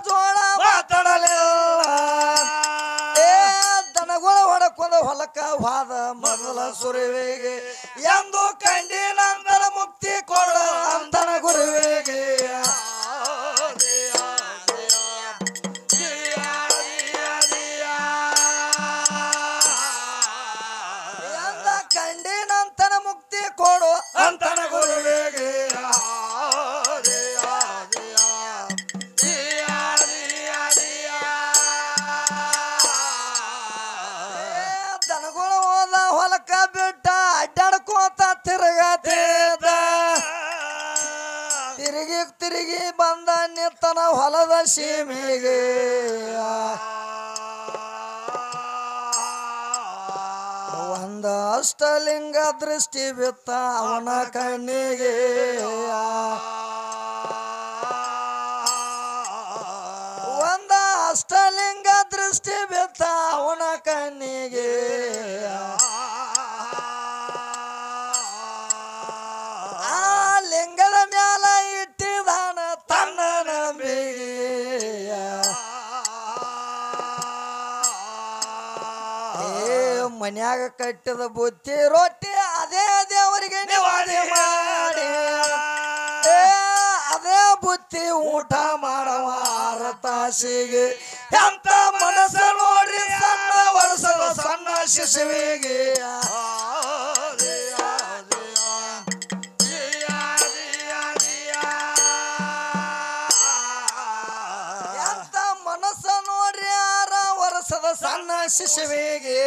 ಜೋಳ ಮಾತಾಡಲಿಲ್ಲ ದನಗಳ ಹೊಡಕೊಂಡ ಹೊಲಕ್ಕ ವಾದ ಮೊದಲ ಸುರುವಿಗೆ ಎಂದು ಕಂಡಿನಂತರ ಮುಕ್ತಿ ಕೊಡ ಅಂತನ ಗುರುವಿಗೆ ಎಂದ ಕಂಡಿನಂತರ ಮುಕ್ತಿ ಕೊಡು ಅಂತನ ಗುರುವಿಗೆ ದನಗಳು ಹೋದ ಹೊಲಕ್ಕ ಬಿಟ್ಟ ಅಡ್ಡಾಡ್ಕೋತ ತಿರುಗತೇದ ತಿರುಗಿ ಬಂದ ನಿತ್ತನ ಹೊಲದ ಸೀಮೆಗೆ ಒಂದ ಅಷ್ಟಲಿಂಗ ದೃಷ್ಟಿ ಬಿತ್ತ ಅವನ ಕಣ್ಣಿಗೆ ಒಂದ ಅಷ್ಟಲಿಂಗ ದೃಷ್ಟಿ ಬಿತ್ತ ಅವನ ಕಣ್ಣಿಗೆ ಆ ಲಿಂಗದ ಮ್ಯಾಲ ಇಟ್ಟಿದಾನ ತನ್ನ ನಂಬಿಗೆ ಮನ್ಯಾಗ ಕಟ್ಟಿದ ಬುತ್ತಿ ರೊಟ್ಟಿ ಅದೇ ದೇವರಿಗೆ ನಿವಾದಿ ಮಾಡಿ ಅದೇ ಬುತ್ತಿ ಊಟ ಮಾಡವಾರ ತಾಸಿಗೆ ಎಂತ ಮನಸ್ಸ ನೋಡಿ ಸಣ್ಣ ವರ್ಷದ ಸಣ್ಣ ಶಿಶುವಿಗೆ ಎಂತ ಮನಸ್ಸ ನೋಡಿ 6 ವರ್ಷದ ಸಣ್ಣ ಶಿಶುವಿಗೆ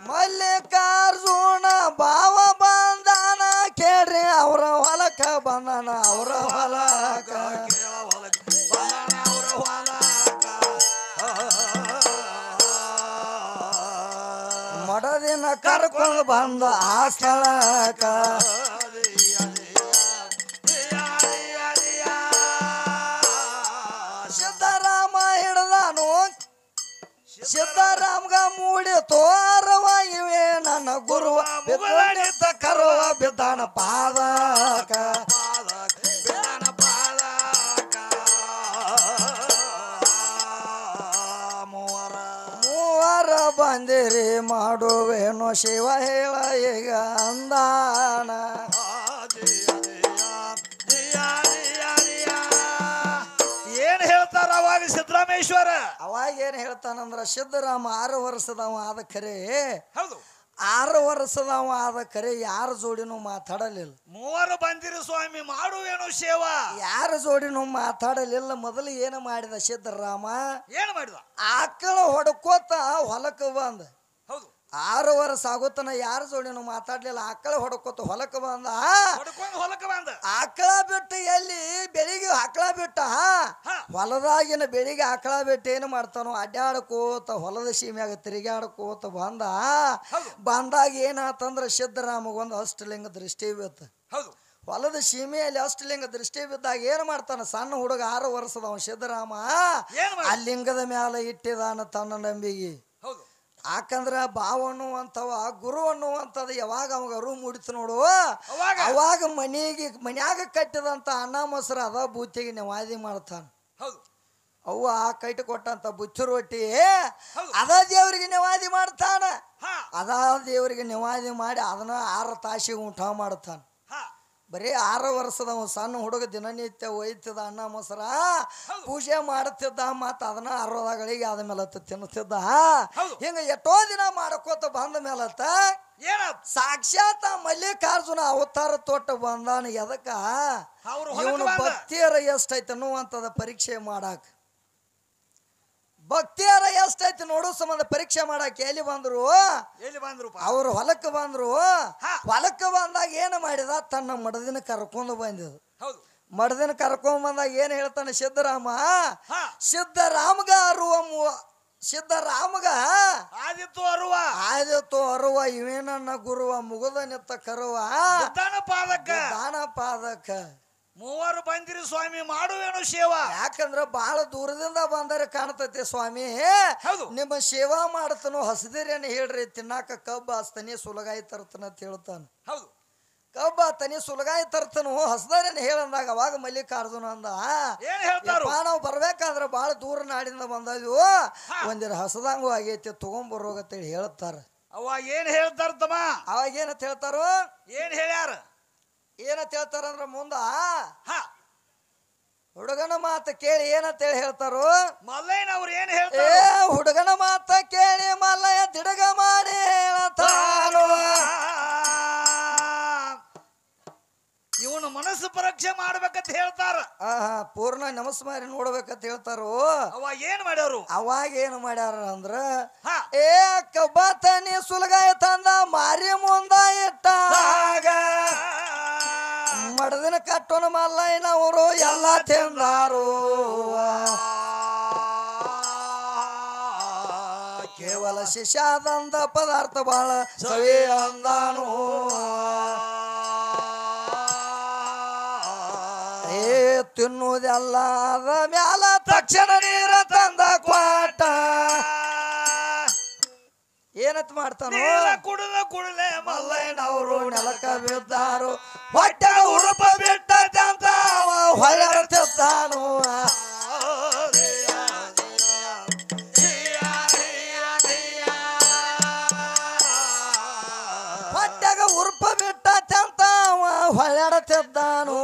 ಮಲ್ಲಿಕಾರ್ಜುನ ಭಾವ ಬಂದಾನ ಕೇಳ್ರಿ ಅವರ ಹೊಲಕ ಬಂದಾನ ಅವರ ಹೊಲಕ ಮಡದಿನ ಕರ್ಕೊಂಡು ಬಂದ ಆ ಸ್ಥಳಕ ಸಿದ್ದರಾಮ ಹಿಡ್ದಾನು ಸಿದ್ದರಾಮ್ಗ ಮೂಡಿ ತೋರವ ಇವೆ ನನ್ನ ಗುರುವ ಬಿದ್ದ ಕರುವ ಬಿದ್ದಾನ ಪಾದಕ ಮೂವರ ಬಂದಿರಿ ಮಾಡುವೇನು ಶಿವ ಹೇಳ ಈಗ ಅಂದಾನ ಏನ್ ಹೇಳ್ತಾರ ಅವಾಗ ಸಿದ್ದರಾಮೇಶ್ವರ ಅವಾಗ ಏನ್ ಹೇಳ್ತಾನಂದ್ರ ಸಿದ್ದರಾಮ 6 ವರ್ಷದವ ಆದ ಖರೆ ಹೌದು 6 ವರ್ಷದವ ಆದ ಖರೆ ಯಾರ ಜೋಡಿನೂ ಮಾತಾಡಲಿಲ್ಲ ಮೂವರು ಬಂದಿರು ಸ್ವಾಮಿ ಮಾಡುವೇನು ಸೇವಾ ಯಾರ ಜೋಡಿನೂ ಮಾತಾಡಲಿಲ್ಲ ಮೊದಲು ಏನು ಮಾಡಿದ ಸಿದ್ದರಾಮ ಏನ್ ಮಾಡಿದ ಆಕಳ ಹೊಡ್ಕೋತ ಹೊಲಕ್ಕೆ ಬಂದ ಹೌದು 6 ವರ್ಷ ಆಗುತ್ತಾನ ಯಾರ ಜೋಡಿನೂ ಮಾತಾಡ್ಲಿಲ್ಲ ಆಕಳ ಹೊಡ್ಕೋತ ಹೊಲಕ್ಕೆ ಬಂದ ಹೊಲಕ್ಕೆ ಬಂದ ಆಕಳ ಬಿಟ್ಟು ಎಲ್ಲಿ ಬೆಳಿಗ್ಗೆ ಆಕಳ ಬಿಟ್ಟ ಹೊಲದಾಗಿನ ಬೆಳಿಗ್ಗೆ ಆಕಳ ಬಿಟ್ಟು ಏನು ಮಾಡ್ತಾನೋ ಅಡ್ಡಾಡ್ಕೋತ ಹೊಲದ ಸೀಮ್ಯಾಗ ತಿರುಗಾಡ್ಕೋತ ಬಂದಾಗ ಏನಾತಂದ್ರ ಸಿದ್ದರಾಮಗೊಂದು ಅಷ್ಟಲಿಂಗ ದೃಷ್ಟಿ ಬಿತ್ತ ಹೌದು ಹೊಲದ ಸೀಮೆಯಲ್ಲಿ ಅಷ್ಟಲಿಂಗ ದೃಷ್ಟಿ ಬಿದ್ದಾಗ ಏನ್ ಮಾಡ್ತಾನ ಸಣ್ಣ ಹುಡುಗ 6 ವರ್ಷದವ ಸಿದ್ದರಾಮ ಆ ಲಿಂಗದ ಮ್ಯಾಲ ಇಟ್ಟಿದಾನ ತನ್ನ ನಂಬಿಗೆ ಹೌದು ಯಾಕಂದ್ರ ಭಾವ ಅನ್ನುವಂಥವ ಗುರು ಅನ್ನುವಂಥದ್ದು ಯಾವಾಗ ಅವಾಗ ಅರು ಮೂಡಿತು ನೋಡು ಅವಾಗ ಮನ್ಯಾಗ ಕಟ್ಟಿದಂತ ಅನ್ನ ಮೊಸರು ಅದ ಬೂತಿಗೆ ನಿವಾದಿ ಮಾಡ್ತಾನ ಅವ್ವ ಕೈಟ್ ಕೊಟ್ಟಂತ ಬುಚ್ಚು ರೊಟ್ಟಿ ಅದ ದೇವರಿಗೆ ನಿವಾದಿ ಮಾಡ್ತಾನ ಅದ ದೇವರಿಗೆ ನಿವಾದಿ ಮಾಡಿ ಅದನ್ನ 6 ತಾಸಿಗೆ ಊಟ ಮಾಡ್ತಾನ ಬರೀ 6 ವರ್ಷದ ಸಣ್ಣ ಹುಡುಗ ದಿನನಿತ್ಯ ಒಯ್ತಿದ್ದ ಅನ್ನ ಮೊಸರ ಪೂಜೆ ಮಾಡುತ್ತಿದ್ದ ಮತ್ತ ಅದನ್ನ 60ಗಳಿಗೆ ಆದ ಮೇಲತ್ತ ತಿನ್ನುತ್ತಿದ್ದ ಹಿಂಗ ಎಷ್ಟೋ ದಿನ ಮಾಡ್ಕೋತ ಬಂದ ಮೇಲತ್ತ ಸಾಕ್ಷಾತ್ ಮಲ್ಲಿಕಾರ್ಜುನ ಅವತಾರ ತೊಟ್ಟು ಬಂದಾನ ಎದಕ್ಕ ಇವನು ಭಕ್ತಿಯರ ಎಷ್ಟೈತೆ ಅನ್ನುವಂಥದ ಪರೀಕ್ಷೆ ಮಾಡಾಕ ಭಕ್ತಿಯರ ಎಷ್ಟೈತಿ ನೋಡು ಸಂಬಂಧ ಪರೀಕ್ಷೆ ಮಾಡಾಕ ಎಲ್ಲಿ ಬಂದ್ರು ಅವ್ರು ಹೊಲಕ್ಕೆ ಬಂದ್ರು ಹೊಲಕ್ಕೆ ಬಂದಾಗ ಏನು ಮಾಡಿದ ತನ್ನ ಮಡದಿನ ಕರ್ಕೊಂಡು ಬಂದಿದ ಮಡದಿನ ಕರ್ಕೊಂಡ್ ಬಂದಾಗ ಏನ್ ಹೇಳ್ತಾನೆ ಸಿದ್ದರಾಮ ಸಿದ್ದರಾಮಗ ಸಿದ್ದರಾಮಗ ಆದಿತ್ತು ಅರುವ ಇವೇನನ್ನ ಗುರುವ ಮುಗುದ ನಿತ್ತ ಕರುವ ದಾನ ಪಾದಕ ಮೂವರು ಬಂದಿರಿ ಸ್ವಾಮಿ ಮಾಡುವೇನು ಸೇವಾ ಯಾಕಂದ್ರ ಬಹಳ ದೂರದಿಂದ ಬಂದರೆ ಕಾಣ್ತೈತಿ ಸ್ವಾಮಿ ಹೌದು ನಿಮ್ಮ ಸೇವಾ ಮಾಡತನು ಹಸದಿರೇನು ಹೇಳ್ರಿ ತಿನ್ನಾಕ ಕಬ್ಬ ಹಸ್ತನಿ ಸುಲಗಾಯಿ ತರ್ತನ ಅಂತ ಹೇಳ್ತಾನ ಹೌದು ಕಬ್ಬ ತನಿ ಸುಲಗಾಯಿ ತರ್ತನು ಹಸದಾರೇನು ಹೇಳಂದಾಗ ಅವಾಗ ಮಲ್ಲಿಕಾರ್ಜುನ ಅಂದ ಏನ್ ಹೇಳ್ತಾರು ನಾವು ಬರ್ಬೇಕಾದ್ರ ಬಹಳ ದೂರ ನಾಡಿಂದ ಬಂದದ್ವು ಒಂದಿರ ಹಸದಂಗು ಆಗೈತಿ ತಗೊಂಬರೋಗತ್ತೇಳಿ ಹೇಳ್ತಾರ ಅವಾಗ ಏನ್ ಹೇಳ್ತಾರ ತಮ್ಮ ಅವಾಗ ಏನಂತ ಹೇಳ್ತಾರೋ ಏನ್ ಹೇಳ್ಯಾರ ಏನಂತ ಹೇಳ್ತಾರಂದ್ರ ಮುಂದ ಹುಡುಗನ ಮಾತ ಕೇಳಿ ಏನಂತ ಹೇಳಿ ಹೇಳ್ತಾರೋ ಮಲ್ಲಯ್ಯನ ಅವ್ರು ಏನ್ ಏ ಹೇಳ್ತಾರ ಹುಡುಗನ ಮಾತ ಕೇಳಿ ಮಲ್ಲಯ್ಯ ದಿಡಗ ಮಾಡಿ ಹೇಳತಾನು ಇವನು ಮನಸ್ಸು ಪರೀಕ್ಷೆ ಮಾಡ್ಬೇಕಂತ ಹೇಳ್ತಾರ ಪೂರ್ಣ ನಮಸ್ಮಾರಿ ನೋಡ್ಬೇಕಂತ ಹೇಳ್ತಾರೋ ಅವಾಗ ಏನ್ ಮಾಡ್ಯಾರು ಅವಾಗ ಏನು ಮಾಡ್ಯಾರ ಅಂದ್ರ ಹಾ ಏ ಕಬ್ಬತನಿ ಸುಲಗಾಯ ತಂದ ಮಾರಿ ಮುಂದ ಇಟ್ಟಾಗ ಮಡದಿನ ಕಟ್ಟೋನ ಮಲ್ಲಯ್ಯನವರು ಎಲ್ಲ ತಿಂದಾರು ಕೇವಲ ಶಿಷ್ಯಾದಂದ ಪದಾರ್ಥ ಬಾಳ ಸವಿ ಅಂದಾನು ಏ ತಿನ್ನುವುದೆಲ್ಲ ಅದ ಮ್ಯಾಲ ತಕ್ಷಣ ನೀರ ತಂದ ಕ್ವಾಟ ಏನತ್ ಮಾಡ್ತಾನೋ ಕುಡಲ ಕುಡಲೆ ಮಲ್ಲಯ್ಯನವರು ನೆಲಕ ಬಿದ್ದಾರು ಹೊಟ್ಟೆ ಉಡುಪ ಬಿಟ್ಟಂತ ಹೊಳತಿದ್ದಾನು ಹೊಟ್ಟೆಗ ಉರುಪ ಬಿಟ್ಟಂತ ಹೊಳತಿದ್ದಾನು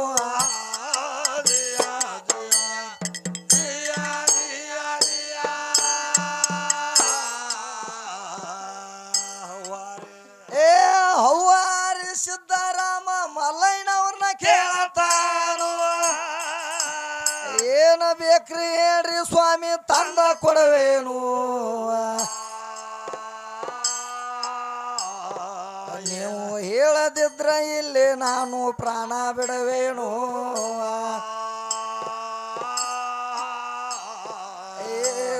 ಹೌವಾರಿ ಸಿದ್ದರಾಮ ಮಲ್ಲಯ್ಯನವ್ರನ್ನ ಕೇಳತಾನು ಏನ ಬೇಕ್ರಿ ಹೇಳ್ರಿ ಸ್ವಾಮಿ ತಂದ ಕೊಡವೇನು ನೀವು ಹೇಳದಿದ್ರ ಇಲ್ಲಿ ನಾನು ಪ್ರಾಣ ಬಿಡವೇನು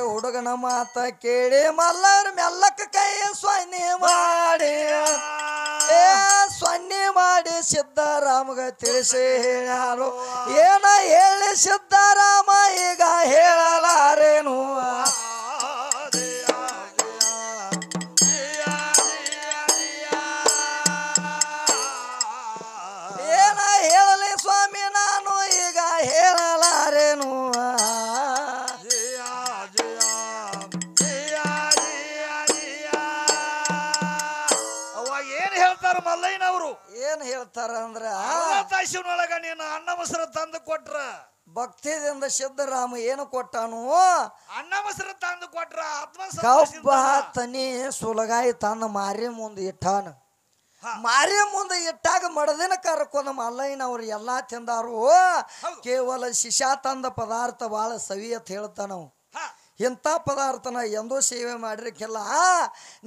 ಹುಡುಗನ ಮಾತ ಕೇಳಿ ಮಲ್ಲರ ಮೆಲ್ಲಕ್ಕ ಕೈ ಸೊನ್ನೆ ಮಾಡಿ ಸೊನ್ನೆ ಮಾಡಿ ಸಿದ್ದರಾಮಗ ತಿಳಿಸಿ ಹೇಳ್ಯಾರು ಏನ ಹೇಳಿ ಸಿದ್ದರಾಮ ಈಗ ಹೇಳಲಾರೇನು ಏನ ಹೇಳಲಿ ಸ್ವಾಮಿ ನಾನು ಈಗ ಹೇಳಲಾರೇನು ಮಲ್ಲಯ್ಯನವರು ಏನ್ ಹೇಳ್ತಾರ ಅಂದ್ರ ತಾಯಿನೊಳಗ ನೀನು ಅನ್ನ ಮೊಸರು ತಂದು ಕೊಟ್ರ ಭಕ್ತಿದಿಂದ ಸಿದ್ದರಾಮ ಏನು ಕೊಟ್ಟಾನು ಅನ್ನ ಮೊಸರು ತಂದು ಕೊಟ್ರ ಕಬ್ಬ ತನಿ ಸುಲಗಾಯಿ ತಂದ ಮಾರಿ ಮುಂದೆ ಇಟ್ಟಾನ ಮಾರಿ ಮುಂದೆ ಇಟ್ಟಾಗ ಮಡದಿನ ಕರ್ಕೊಂಡ ಮಲ್ಲಯ್ಯನವ್ರು ಎಲ್ಲಾ ತಿಂದಾರು ಕೇವಲ ಶಿಶಾ ತಂದ ಪದಾರ್ಥ ಬಹಳ ಸವಿ ಅಂತ ಹೇಳ್ತಾನವ್ ಇಂಥ ಪದಾರ್ಥನ ಎಂದೂ ಸೇವೆ ಮಾಡಿರಕ್ಕೆಲ್ಲ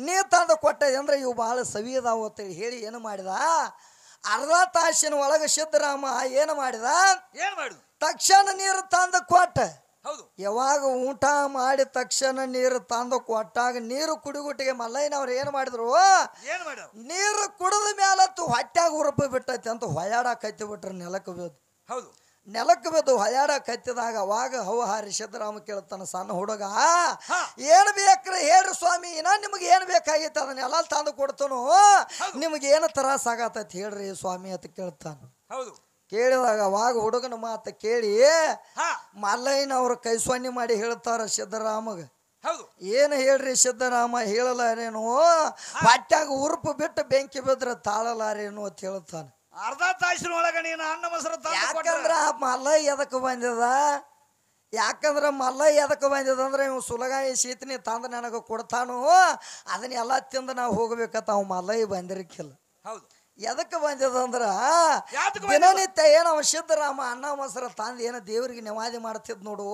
ನೀ ತಂದು ಕೊಟ್ಟೆ ಅಂದ್ರೆ ಇವು ಬಹಳ ಸವಿ ಅದಾವು ಅಂತೇಳಿ ಹೇಳಿ ಏನು ಮಾಡಿದ ಅರ್ಧ ತಾಸಿನ ಒಳಗೆ ಸಿದ್ದರಾಮ ಏನು ಮಾಡಿದ ತಕ್ಷಣ ನೀರು ತಂದು ಕೊಟ್ಟ ಯಾವಾಗ ಊಟ ಮಾಡಿ ತಕ್ಷಣ ನೀರು ತಂದು ಕೊಟ್ಟಾಗ ನೀರು ಕುಡಿಗುಟ್ಟಿಗೆ ಮಲ್ಲಯ್ಯನವ್ರು ಏನು ಮಾಡಿದ್ರು ನೀರು ಕುಡಿದ ಮೇಲತ್ತು ಹೊಟ್ಯಾಗ ಉರುಪ ಬಿಟ್ಟೈತಿ ಅಂತ ಹೊಯ್ಯಾಡಕತ್ತಿ ಬಿಟ್ರು ನೆಲಕ್ಕೆ ಬಿದ್ದು ನೆಲಕ್ಕೆ ಬಿದ್ದು ಹೊಯ್ಯಾಡ ಕತ್ತಿದಾಗ ಅವಾಗ ಹೌಹಾರಿ ಸಿದ್ದರಾಮ ಕೇಳ್ತಾನ ಸಣ್ಣ ಹುಡುಗ ಏನ್ ಬೇಕ್ರಿ ಹೇಳ್ರಿ ಸ್ವಾಮಿ ಇನ್ನ ನಿಮ್ಗೆ ಏನ್ ಬೇಕಾಗಿತ್ತು ಅದನ್ನೆಲ್ಲ ತಂದು ಕೊಡ್ತಾನು ನಿಮ್ಗೆ ಏನು ತ್ರಾಸ ಆಗತೈತಿ ಹೇಳ್ರಿ ಸ್ವಾಮಿ ಅಂತ ಕೇಳ್ತಾನ ಕೇಳಿದಾಗ ಅವಾಗ ಹುಡುಗನ ಮಾತು ಕೇಳಿ ಮಲ್ಲಯ್ಯನವ್ರ ಕೈ ಸೊನ್ನೆ ಮಾಡಿ ಹೇಳ್ತಾರ ಸಿದ್ದರಾಮಗ ಏನು ಹೇಳ್ರಿ ಸಿದ್ದರಾಮ ಹೇಳಲಾರೇನು ಹೊಟ್ಯಾಗ ಉರುಪು ಬಿಟ್ಟು ಬೆಂಕಿ ಬಿದ್ರೆ ತಾಳಲಾರೇನು ಅಂತ ಹೇಳ್ತಾನ ಅರ್ಧ ತಾಸಿನೊಳಗ ನೀನು ಅನ್ನ ಮೊಸರು ಯಾಕಂದ್ರ ಮಲ್ಲಯ್ಯ ಎದಕ್ಕೆ ಬಂದಿದ ಯಾಕಂದ್ರ ಮಲ್ಲಯ್ಯ ಎದಕ್ಕೆ ಬಂದಿದ ಅಂದ್ರೆ ಇವ್ ಸುಲಗಾಯಿ ಶೀತನಿ ತಂದು ನನಗೆ ಕೊಡ್ತಾನು ಅದನ್ನೆಲ್ಲ ತಿಂದು ನಾವು ಹೋಗ್ಬೇಕಂತ ಅವ್ ಮಲ್ಲಯ್ಯ ಬಂದಿರಕ್ಕಿಲ್ಲ ಎದಕ್ಕೆ ಬಂದಿದ ಅಂದ್ರ ದಿನನಿತ್ಯ ಏನೋ ಸಿದ್ದರಾಮ ಅನ್ನ ಮೊಸರು ತಂದು ಏನೋ ದೇವ್ರಿಗೆ ನೆವಾದಿ ಮಾಡ್ತಿದ್ ನೋಡು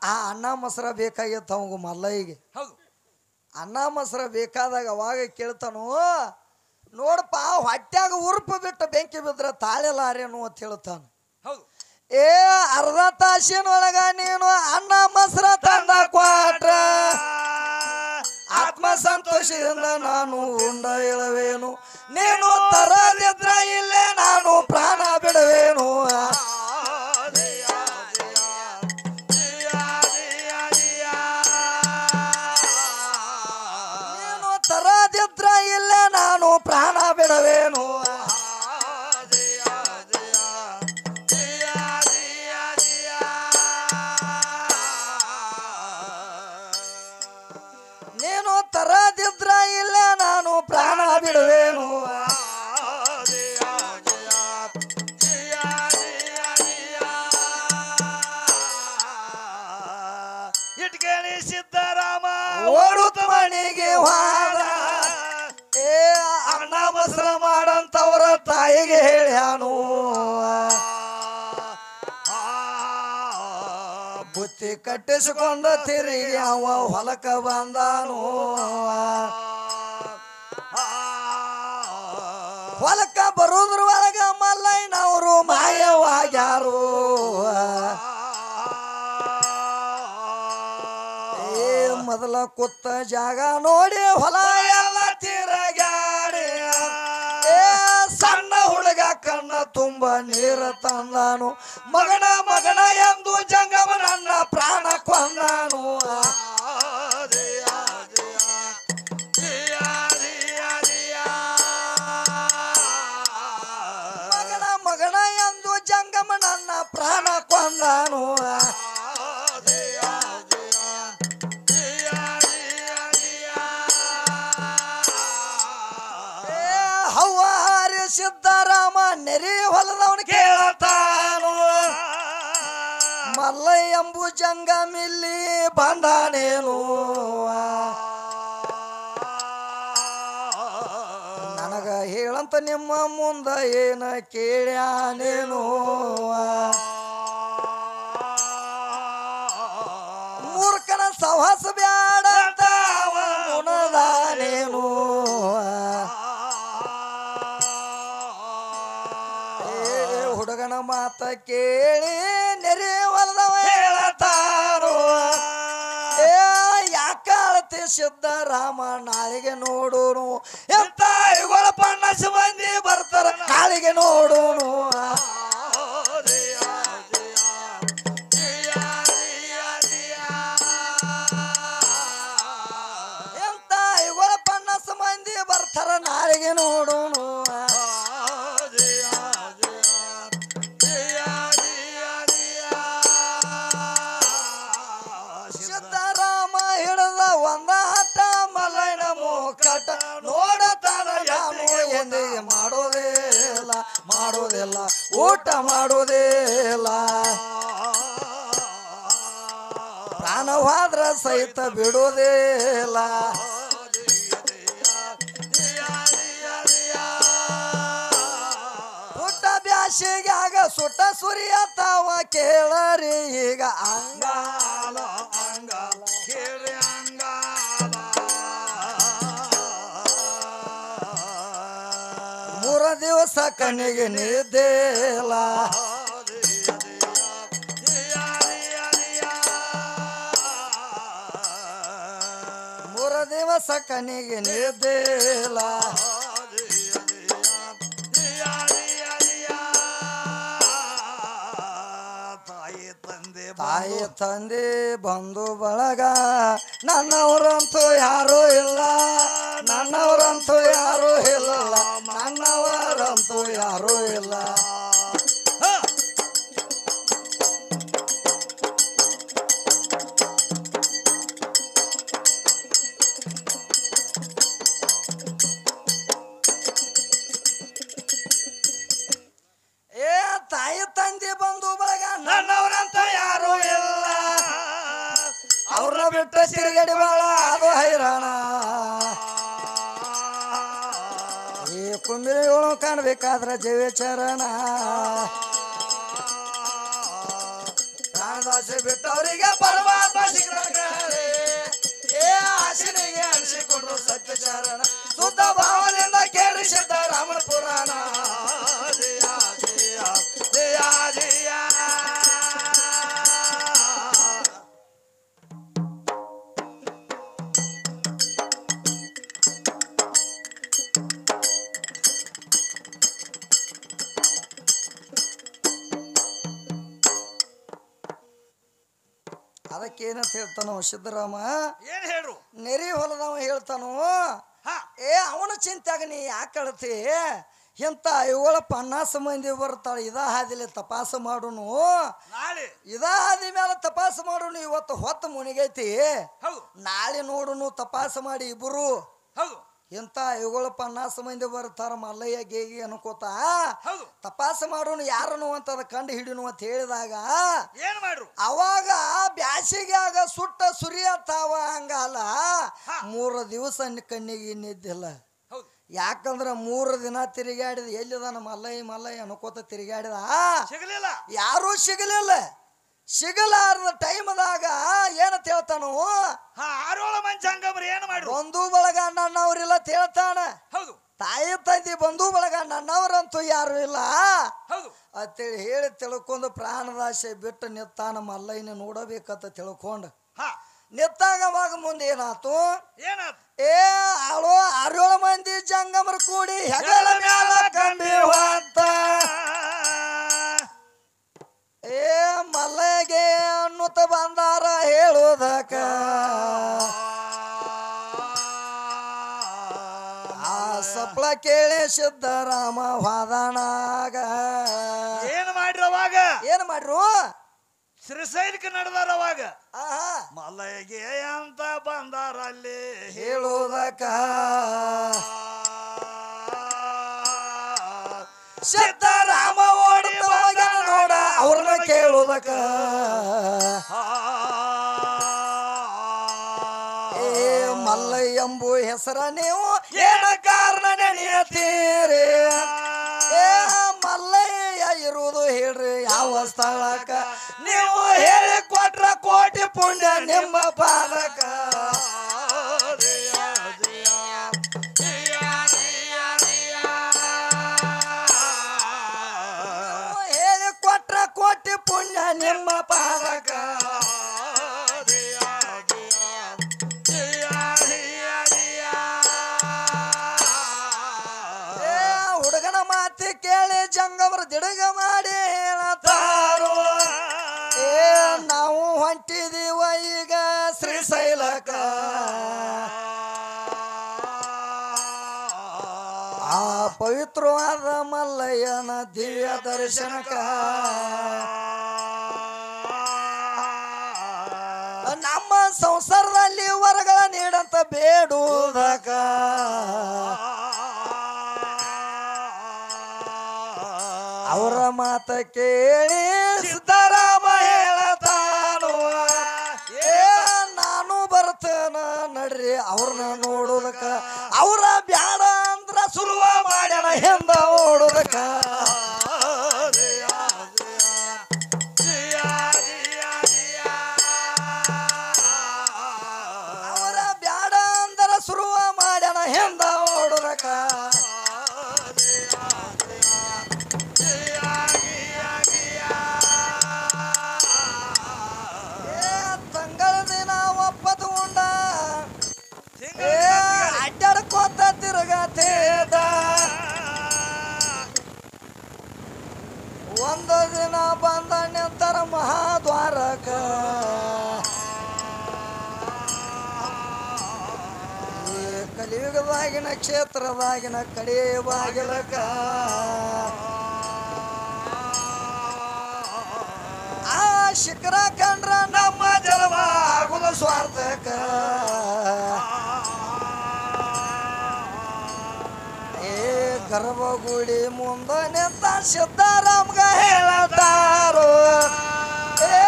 ಆ ಅನ್ನ ಮೊಸರ ಬೇಕಾಗಿತ್ತು ಅವಂಗ ಮಲ್ಲಯ್ಯಗೆ ಅನ್ನ ಮೊಸರ ಬೇಕಾದಾಗ ಅವಾಗ ಕೇಳ್ತಾನು ನೋಡಪ್ಪ ಹೊಟ್ಯಾಗ ಉರುಪು ಬಿಟ್ಟು ಬೆಂಕಿ ಬಿದ್ರ ತಾಳೆಲಾರೇನು ಅಂತ ಹೇಳ್ತಾನ ಏ ಅರ್ಧ ತಾಸಿನೊಳಗ ನೀನು ಅನ್ನ ಮೊಸರ ತಂದ ಕೊಟ್ರ ಆತ್ಮ ಸಂತೋಷದಿಂದ ನಾನು ಉಂಡ ಹೇಳುವೇನು ನೀನು ತರದಿದ್ರ ಇಲ್ಲೇ ನಾನು ಪ್ರಾಣ ಬಿಡುವೇನು ಬುತ್ತಿ ಕಟ್ಟಿಸಿಕೊಂಡ ತಿರುಗಿ ಅವ ಹೊಲಕ ಬಂದಾನು ಹೊಲಕ ಬರುದ್ರ ಒಳಗ ಮಲ್ಲಯ್ಯನವರು ಮಾಯವಾಗ್ಯಾರು ಮೊದಲ ಕುತ್ತ ಜಾಗ ನೋಡಿ ಹೊಲ ಎಲ್ಲ ತಿರುಗಾಡಿ ಸಣ್ಣ ಹುಡುಗ ಕಣ್ಣ ತುಂಬ ನೀರ ತಂದಾನು ಮಗನ ಮಗನ ಎಂದು ಜಂಗಮ ನನ್ನ ಪ್ರಾಣ ಕೊಂದಾನು ಮಗನ ಮಗನ ಎಂದು ಜಂಗಮ ನನ್ನ ಪ್ರಾಣ ಕೊಂದಾನು ಸಿದ್ದರಾಮ ನೆರೆ ಹೊಲದವನು ಕೇಳತಾನು ಮಲ್ಲಯ್ಯ ಎಂಬು ಜಂಗಮಿಲ್ಲಿ ಬಂದಾನೇನು ನನಗ ಹೇಳಂತ ನಿಮ್ಮ ಮುಂದ ಏನ ಕೇಳ್ಯಾನೇನು ಮೂರ್ಖನ ಸಹವಾಸ ಬ್ಯಾಡ ಅಂತ ಅವನುದಾನೇನು ಹುಡುಗನ ಮಾತ ಕೇಳಿ ನೆರೆ ಹೊಲದವ ಹೇಳತಾರು ಯಾಕಾಳತಿ ಸಿದ್ದರಾಮ ನಾಳೆಗೆ ನೋಡೋನು ಎಂತ ಇವುಗಳ ಪಣ್ಣಸ ಮಂದಿ ಬರ್ತಾರ ನಾಳೆಗೆ ನೋಡೋನು ಎಂತ ಇವುಗಳ ಪಣ್ಣಸ ಮಂದಿ ಬರ್ತಾರ ನಾಳೆಗೆ ನೋಡೋನು ಒಂದ ಹಠ ಮಲ್ಲಯ್ಯನ ಮುಖಟ ನೋಡತಾನ ಯಾನು ಎಂದಿಗೆ ಮಾಡೋದಿಲ್ಲ ಮಾಡೋದಿಲ್ಲ ಊಟ ಮಾಡೋದಿಲ್ಲ ಪ್ರಾಣವಾದ್ರ ಸಹಿತ ಬಿಡೋದಿಲ್ಲ ಪುಟ್ಟ ಬ್ಯಾಸಿಗ್ಯಾಗ ಸುಟ್ಟ ಸುರಿಯತಾವ ಕೇಳರಿ ಈಗ ಅಂಗಾಲ ಅಂಗಾಲ ಕೇಳಿ ಮೂರ ದಿವಸ ಕಣ್ಣಿಗೆ ನಿದ್ದೇಲ ಮೂರ ದಿವಸ ಕಣ್ಣಿಗೆ ನಿದ್ದೇಲ ತಾಯಿ ತಂದೆ ಬಂಧು ಬಳಗ ನನ್ನವರಂತೂ ಯಾರೂ ಇಲ್ಲ ನನ್ನವರಂತೂ ಯಾರೂ ಇಲ್ಲ ನನ್ನವರಂತೂ ಯಾರೂ ಇಲ್ಲ ತಾಯಿ ತಂದೆ ಬಂಧು ಬಳಗ ನನ್ನವರಂತ ಯಾರು ಇಲ್ಲ ಅವ್ರನ್ನ ಬಿಟ್ಟ ತಿರುಗಡಿ ಬಾಳ ಅದು ಹೈರಾಣ ಈ ಕುಂಬಿಳಿಗಳು ಕಾಣ್ಬೇಕಾದ್ರ ಜೀವ ಚರಣ ಪ್ರಾಣದಾಸೆ ಬಿಟ್ಟವರಿಗೆ ಪರಮಾತ್ಮ ಸಿಗ್ತಾರೆ ಆಶನಿಗೆ ಅನಿಸಿಕೊಂಡ್ರು ಸತ್ಯ ಚರಣ ಶುದ್ಧ ಭಾವದಿಂದ ಕೇಳಿ ಸಿದ್ದರಾಮನ ಪುರಾಣ ಅದಕ್ಕೇನಂತ ಹೇಳ್ತಾನೋ ಸಿದ್ದರಾಮ ಏನ್ ಹೇಳ್ರು ನೆರಿ ಹೊಲದವ ಹೇಳ್ತಾನೋ ಅವನ ಚಿಂತ್ಯಾಗ ನೀ ಯಾಕೆ ಅಳತಿ ಎಂತ ಇವುಗಳ 50 ಮಂದಿ ಬರ್ತಾಳೆ ಇದ ಹಾದಿಲಿ ತಪಾಸು ಮಾಡೋನು ಇದ ಹಾದಿ ಮೇಲೆ ತಪಾಸು ಮಾಡೋನು ಇವತ್ತು ಹೊತ್ತು ಮುನಿಗೈತಿ ನಾಳೆ ನೋಡುನು ತಪಾಸು ಮಾಡಿ ಇಬ್ಬರು ಎಂತ ಇವುಗಳ 50 ಮಂದಿ ಬರ್ತಾರ ಮಲ್ಲಯ್ಯ ಗೇಗಿ ಅನ್ಕೋತ ತಪಾಸು ಮಾಡೋನು ಯಾರನು ಅಂತ ಕಂಡು ಹಿಡಿನು ಅಂತ ಹೇಳಿದಾಗ ಏನ್ ಮಾಡ್ರು ಅವಾಗ ಬ್ಯಾಸಿಗ್ಯಾಗ ಸುಟ್ಟ ಸುರಿಯತ್ತಾವ ಹಂಗಲ್ಲ 3 ದಿವಸ ಕಣ್ಣಿಗೆ ನಿದ್ದಿಲ್ಲ ಯಾಕಂದ್ರ 3 ದಿನ ತಿರುಗಾಡಿದ ಎಲ್ಲಿದಾನ ಮಲ್ಲಯ್ಯ ಮಲ್ಲಯ್ಯ ಅನ್ಕೋತ ತಿರುಗಾಡಿದ ಸಿಗಲಿಲ್ಲ ಯಾರೂ ಸಿಗಲಿಲ್ಲ ಸಿಗಲಾರದ ಟೈಮ್ದಾಗ ಏನಂತ ಹೇಳ್ತಾನು ಆರೋಳ ಮಂಚಾಂಗಮ್ರ ಏನ್ ಮಾಡಿ ಬಂಧು ಬಳಗ ನನ್ನವ್ರಿಲ್ಲ ಹೇಳ್ತಾನ. ಹೌದು ತಾಯಿ ತಂದಿ ಬಂಧು ಬಳಗ ನನ್ನವರಂತೂ ಯಾರು ಇಲ್ಲ ಹೌದು ಅಂತೇಳಿ ಹೇಳಿ ತಿಳ್ಕೊಂಡು ಪ್ರಾಣದಾಸೆ ಬಿಟ್ಟು ನಿತ್ತಾನ. ಮಲ್ಲಯ್ಯನ ನೋಡಬೇಕಂತ ತಿಳ್ಕೊಂಡು ನಿತ್ತಾಗವಾಗ ಮುಂದೆ ಏನಾತು ಏನಾತ್ ಏ ಆಳೋ 6-7 ಮಂದಿ ಜಂಗಮರ ಕೂಡಿ ಹೆಗಲ ಮ್ಯಾಲ ಕಂಬಿ ಹೊತ್ತ ಏ ಮಲ್ಲಯ್ಯಗೆ ಅನ್ನುತ್ತ ಬಂದಾರ ಹೇಳುವುದಕ್ಕ. ಆ ಸಪ್ಳ ಕೇಳಿ ಸಿದ್ದರಾಮ ವಾದನಾಗ ಏನ್ ಮಾಡ್ರಿ ಅವಾಗ ಏನ್ ಮಾಡ್ರು ಶ್ರೀಶೈಲಕ್ಕೆ ನಡೆದಾರ ಅವಾಗ ಆಹಾ ಮಲ್ಲಯ್ಯಗೆ ಅಂತ ಬಂದಾರ ಅಲ್ಲಿ ಹೇಳುವುದಕ್ಕ. ಸಿದ್ದರಾಮ ಓಡಿತ ಹೋಗ್ಯಾನ ನೋಡ ಅವ್ರನ್ನ ಕೇಳುವುದಕ್ಕ. ಏ ಮಲ್ಲಯ್ಯ ಎಂಬು ಹೆಸರ ನೀವು ಏನ ಕಾರಣ ನೆನೆಯತೀರಿ? ಏ ಮಲ್ಲಯ್ಯ ಇರುವುದು ಹೇಳ್ರಿ ಯಾವ ಸ್ಥಳಕ್ಕ? ನೀವು ಹೇಳಿ ಕೊಟ್ರ ಕೋಟಿ ಪುಣ್ಯ ನಿಮ್ಮ ಪಾದಕ. ಹೇಳಿ ಕೊಟ್ರ ಕೋಟಿ ಪುಣ್ಯ ನಿಮ್ಮ ಪಾದಕ. ಹುಡುಗನ ಮಾತಿ ಕೇಳಿ ಜಂಗಮರ ದಿಡುಗ ಮಾಡಿ ಹೇಳತಾರೋ ಏ ನಾವು ಹೊಂಟಿದೀವ ಈಗ ಶ್ರೀಶೈಲಕ. ಆ ಪವಿತ್ರವಾದ ಮಲ್ಲಯ್ಯನ ದಿವ್ಯ ದರ್ಶನಕ ನಮ್ಮ ಸಂಸಾರದಲ್ಲಿ ವರಗಳ ನೀಡಂತ ಬೇಡುವುದಕ. ಅವರ ಮಾತ ಕೇಳಿ ಸಿದ್ದರಾಮ ಹೇಳತಾನು ಏ ನಾನು ಬರ್ತೇನ ನಡ್ರಿ ಅವ್ರನ್ನ ನೋಡೋದಕ್ಕ. ಅವ್ರ ಬ್ಯಾಡ ಅಂದ್ರ ಸುರುವ ಮಾಡ್ಯಾನ ಹೆಂದ ಓಡೋದಕ್ಕ. ಅವರ ಬ್ಯಾಡ ಅಂದ್ರ ಸುರುವ ಮಾಡ್ಯಾನ ಹೆಂದ ಓಡೋದಕ್ಕ. ತಂಗಳ ದಿನ ಒಪ್ಪದು ಉಂಡ ಅಡ್ಡಾಡ್ಕೋತ ತಿರುಗತೇದ. ಒಂದು ದಿನ ಬಂದ ನಿಂತರ ಮಹಾದ್ವಾರಕ. ಈ ಕಲಿಯುಗದಾಗಿನ ಕ್ಷೇತ್ರದಾಗಿನ ಕಡೆ ಬಾಗಿಲಕ ಆ ಶಿಖರ ಕಂಡ್ರ ನಮ್ಮ ಜನ್ಮ ಆಗುದ ಸ್ವಾರ್ಥಕ. ಏ ಗರ್ಭಗುಡಿ ಮುಂದ ನಿಂತ ಸಿದ್ದರಾಮ್ಗ ಹೇಳತಾರೋ ಏ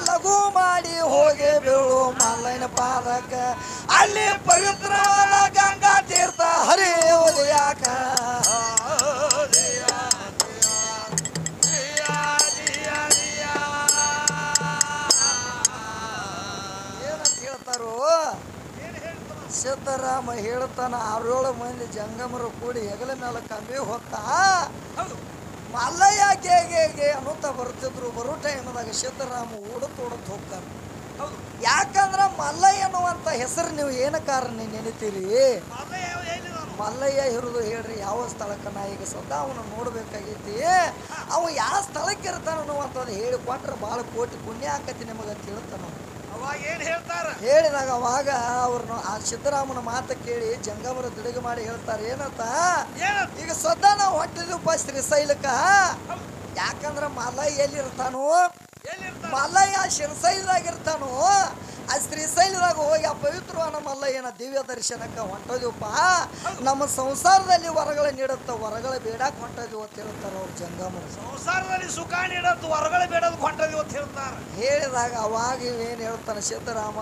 ಲಘು ಮಾಡಿ ಹೋಗಿ ಬೀಳು ಮಲ್ಲಯ್ಯನ ಪಾದಕ. ಅಲ್ಲಿ ಪವಿತ್ರವಾದ ಗಂಗಾ ತೀರ್ಥ ಹರಿಯುವುದು ಯಾಕ? ಏನಂತ ಹೇಳ್ತಾರೋ ಸಿದ್ದರಾಮ ಹೇಳ್ತಾನ 6-7 ಮಂದಿ ಜಂಗಮರು ಕೂಡಿ ಹೆಗಲ ಮೇಲೆ ಕಂಬಿ ಹೊತ್ತ ಮಲ್ಲಯ್ಯ ಗೆ ಅನ್ನುತ್ತಾ ಬರ್ತಿದ್ರು. ಬರೋ ಟೈಮ್ದಾಗ ಸಿದ್ದರಾಮ ಓಡತ್ ಹೋಗ್ತಾನ. ಯಾಕಂದ್ರ ಮಲ್ಲಯ್ಯ ಅನ್ನುವಂತ ಹೆಸರು ನೀವು ಏನ ಕಾರಣ ನೆನಿತೀರಿ? ಮಲ್ಲಯ್ಯ ಇರುದು ಹೇಳ್ರಿ ಯಾವ ಸ್ಥಳಕ್ಕ? ನಾ ಈಗ ಸದಾ ಅವನು ನೋಡ್ಬೇಕಾಗೈತಿ. ಅವ ಯಾವ ಸ್ಥಳಕ್ಕೆ ಇರ್ತಾನ ಅನ್ನುವಂಥದ್ದು ಹೇಳಿ ಕೊಟ್ರೆ ಭಾಳ ಕೋಟಿ ಪುಣ್ಯ ಆಕತಿ ನಿಮಗಂತ ಹೇಳ್ತಾನ. ಹೇಳಿದಾಗ ಅವಾಗ ಅವ್ರನ್ನ ಆ ಸಿದ್ದರಾಮನ ಮಾತ ಕೇಳಿ ಜಂಗಮರ ದಿಡುಗ ಮಾಡಿ ಹೇಳ್ತಾರೆ ಏನಂತ, ಈಗ ಸದಾ ನಾವು ಹೊಂಟಿದ್ವಪ್ಪ ಶ್ರೀಶೈಲಕ್ಕ. ಯಾಕಂದ್ರ ಮಲ್ಲಯ್ಯ ಎಲ್ಲಿರ್ತಾನು? ಮಲ್ಲಯ್ಯ ಶ್ರೀಶೈಲದಾಗ ಇರ್ತಾನು. ಆ ಶ್ರೀಶೈಲದಾಗ ಹೋಗಿ ಆ ಪವಿತ್ರವಾದ ಮಲ್ಲಯ್ಯನ ದಿವ್ಯ ದರ್ಶನಕ್ಕೆ ಹೊಂಟೋದಿವಪ್ಪ. ನಮ್ಮ ಸಂಸಾರದಲ್ಲಿ ವರಗಳ ನೀಡುತ್ತ ವರಗಳ ಬೇಡಕ್ಕೆ ಹೊಂಟೋದಿವ ಅಂತ ಹೇಳ್ತಾರ ಅವ್ರ ಜಂಗಮರು. ಸಂಸಾರದಲ್ಲಿ ಸುಖ ನೀಡತ್ತ ವರಗಳ ಬೇಡದ್ ಹೊಂಟದಿವ ಅಂತ ಹೇಳ್ತಾರ. ಹೇಳಿದಾಗ ಅವಾಗ ಏನ್ ಹೇಳ್ತಾನ ಸಿದ್ದರಾಮ,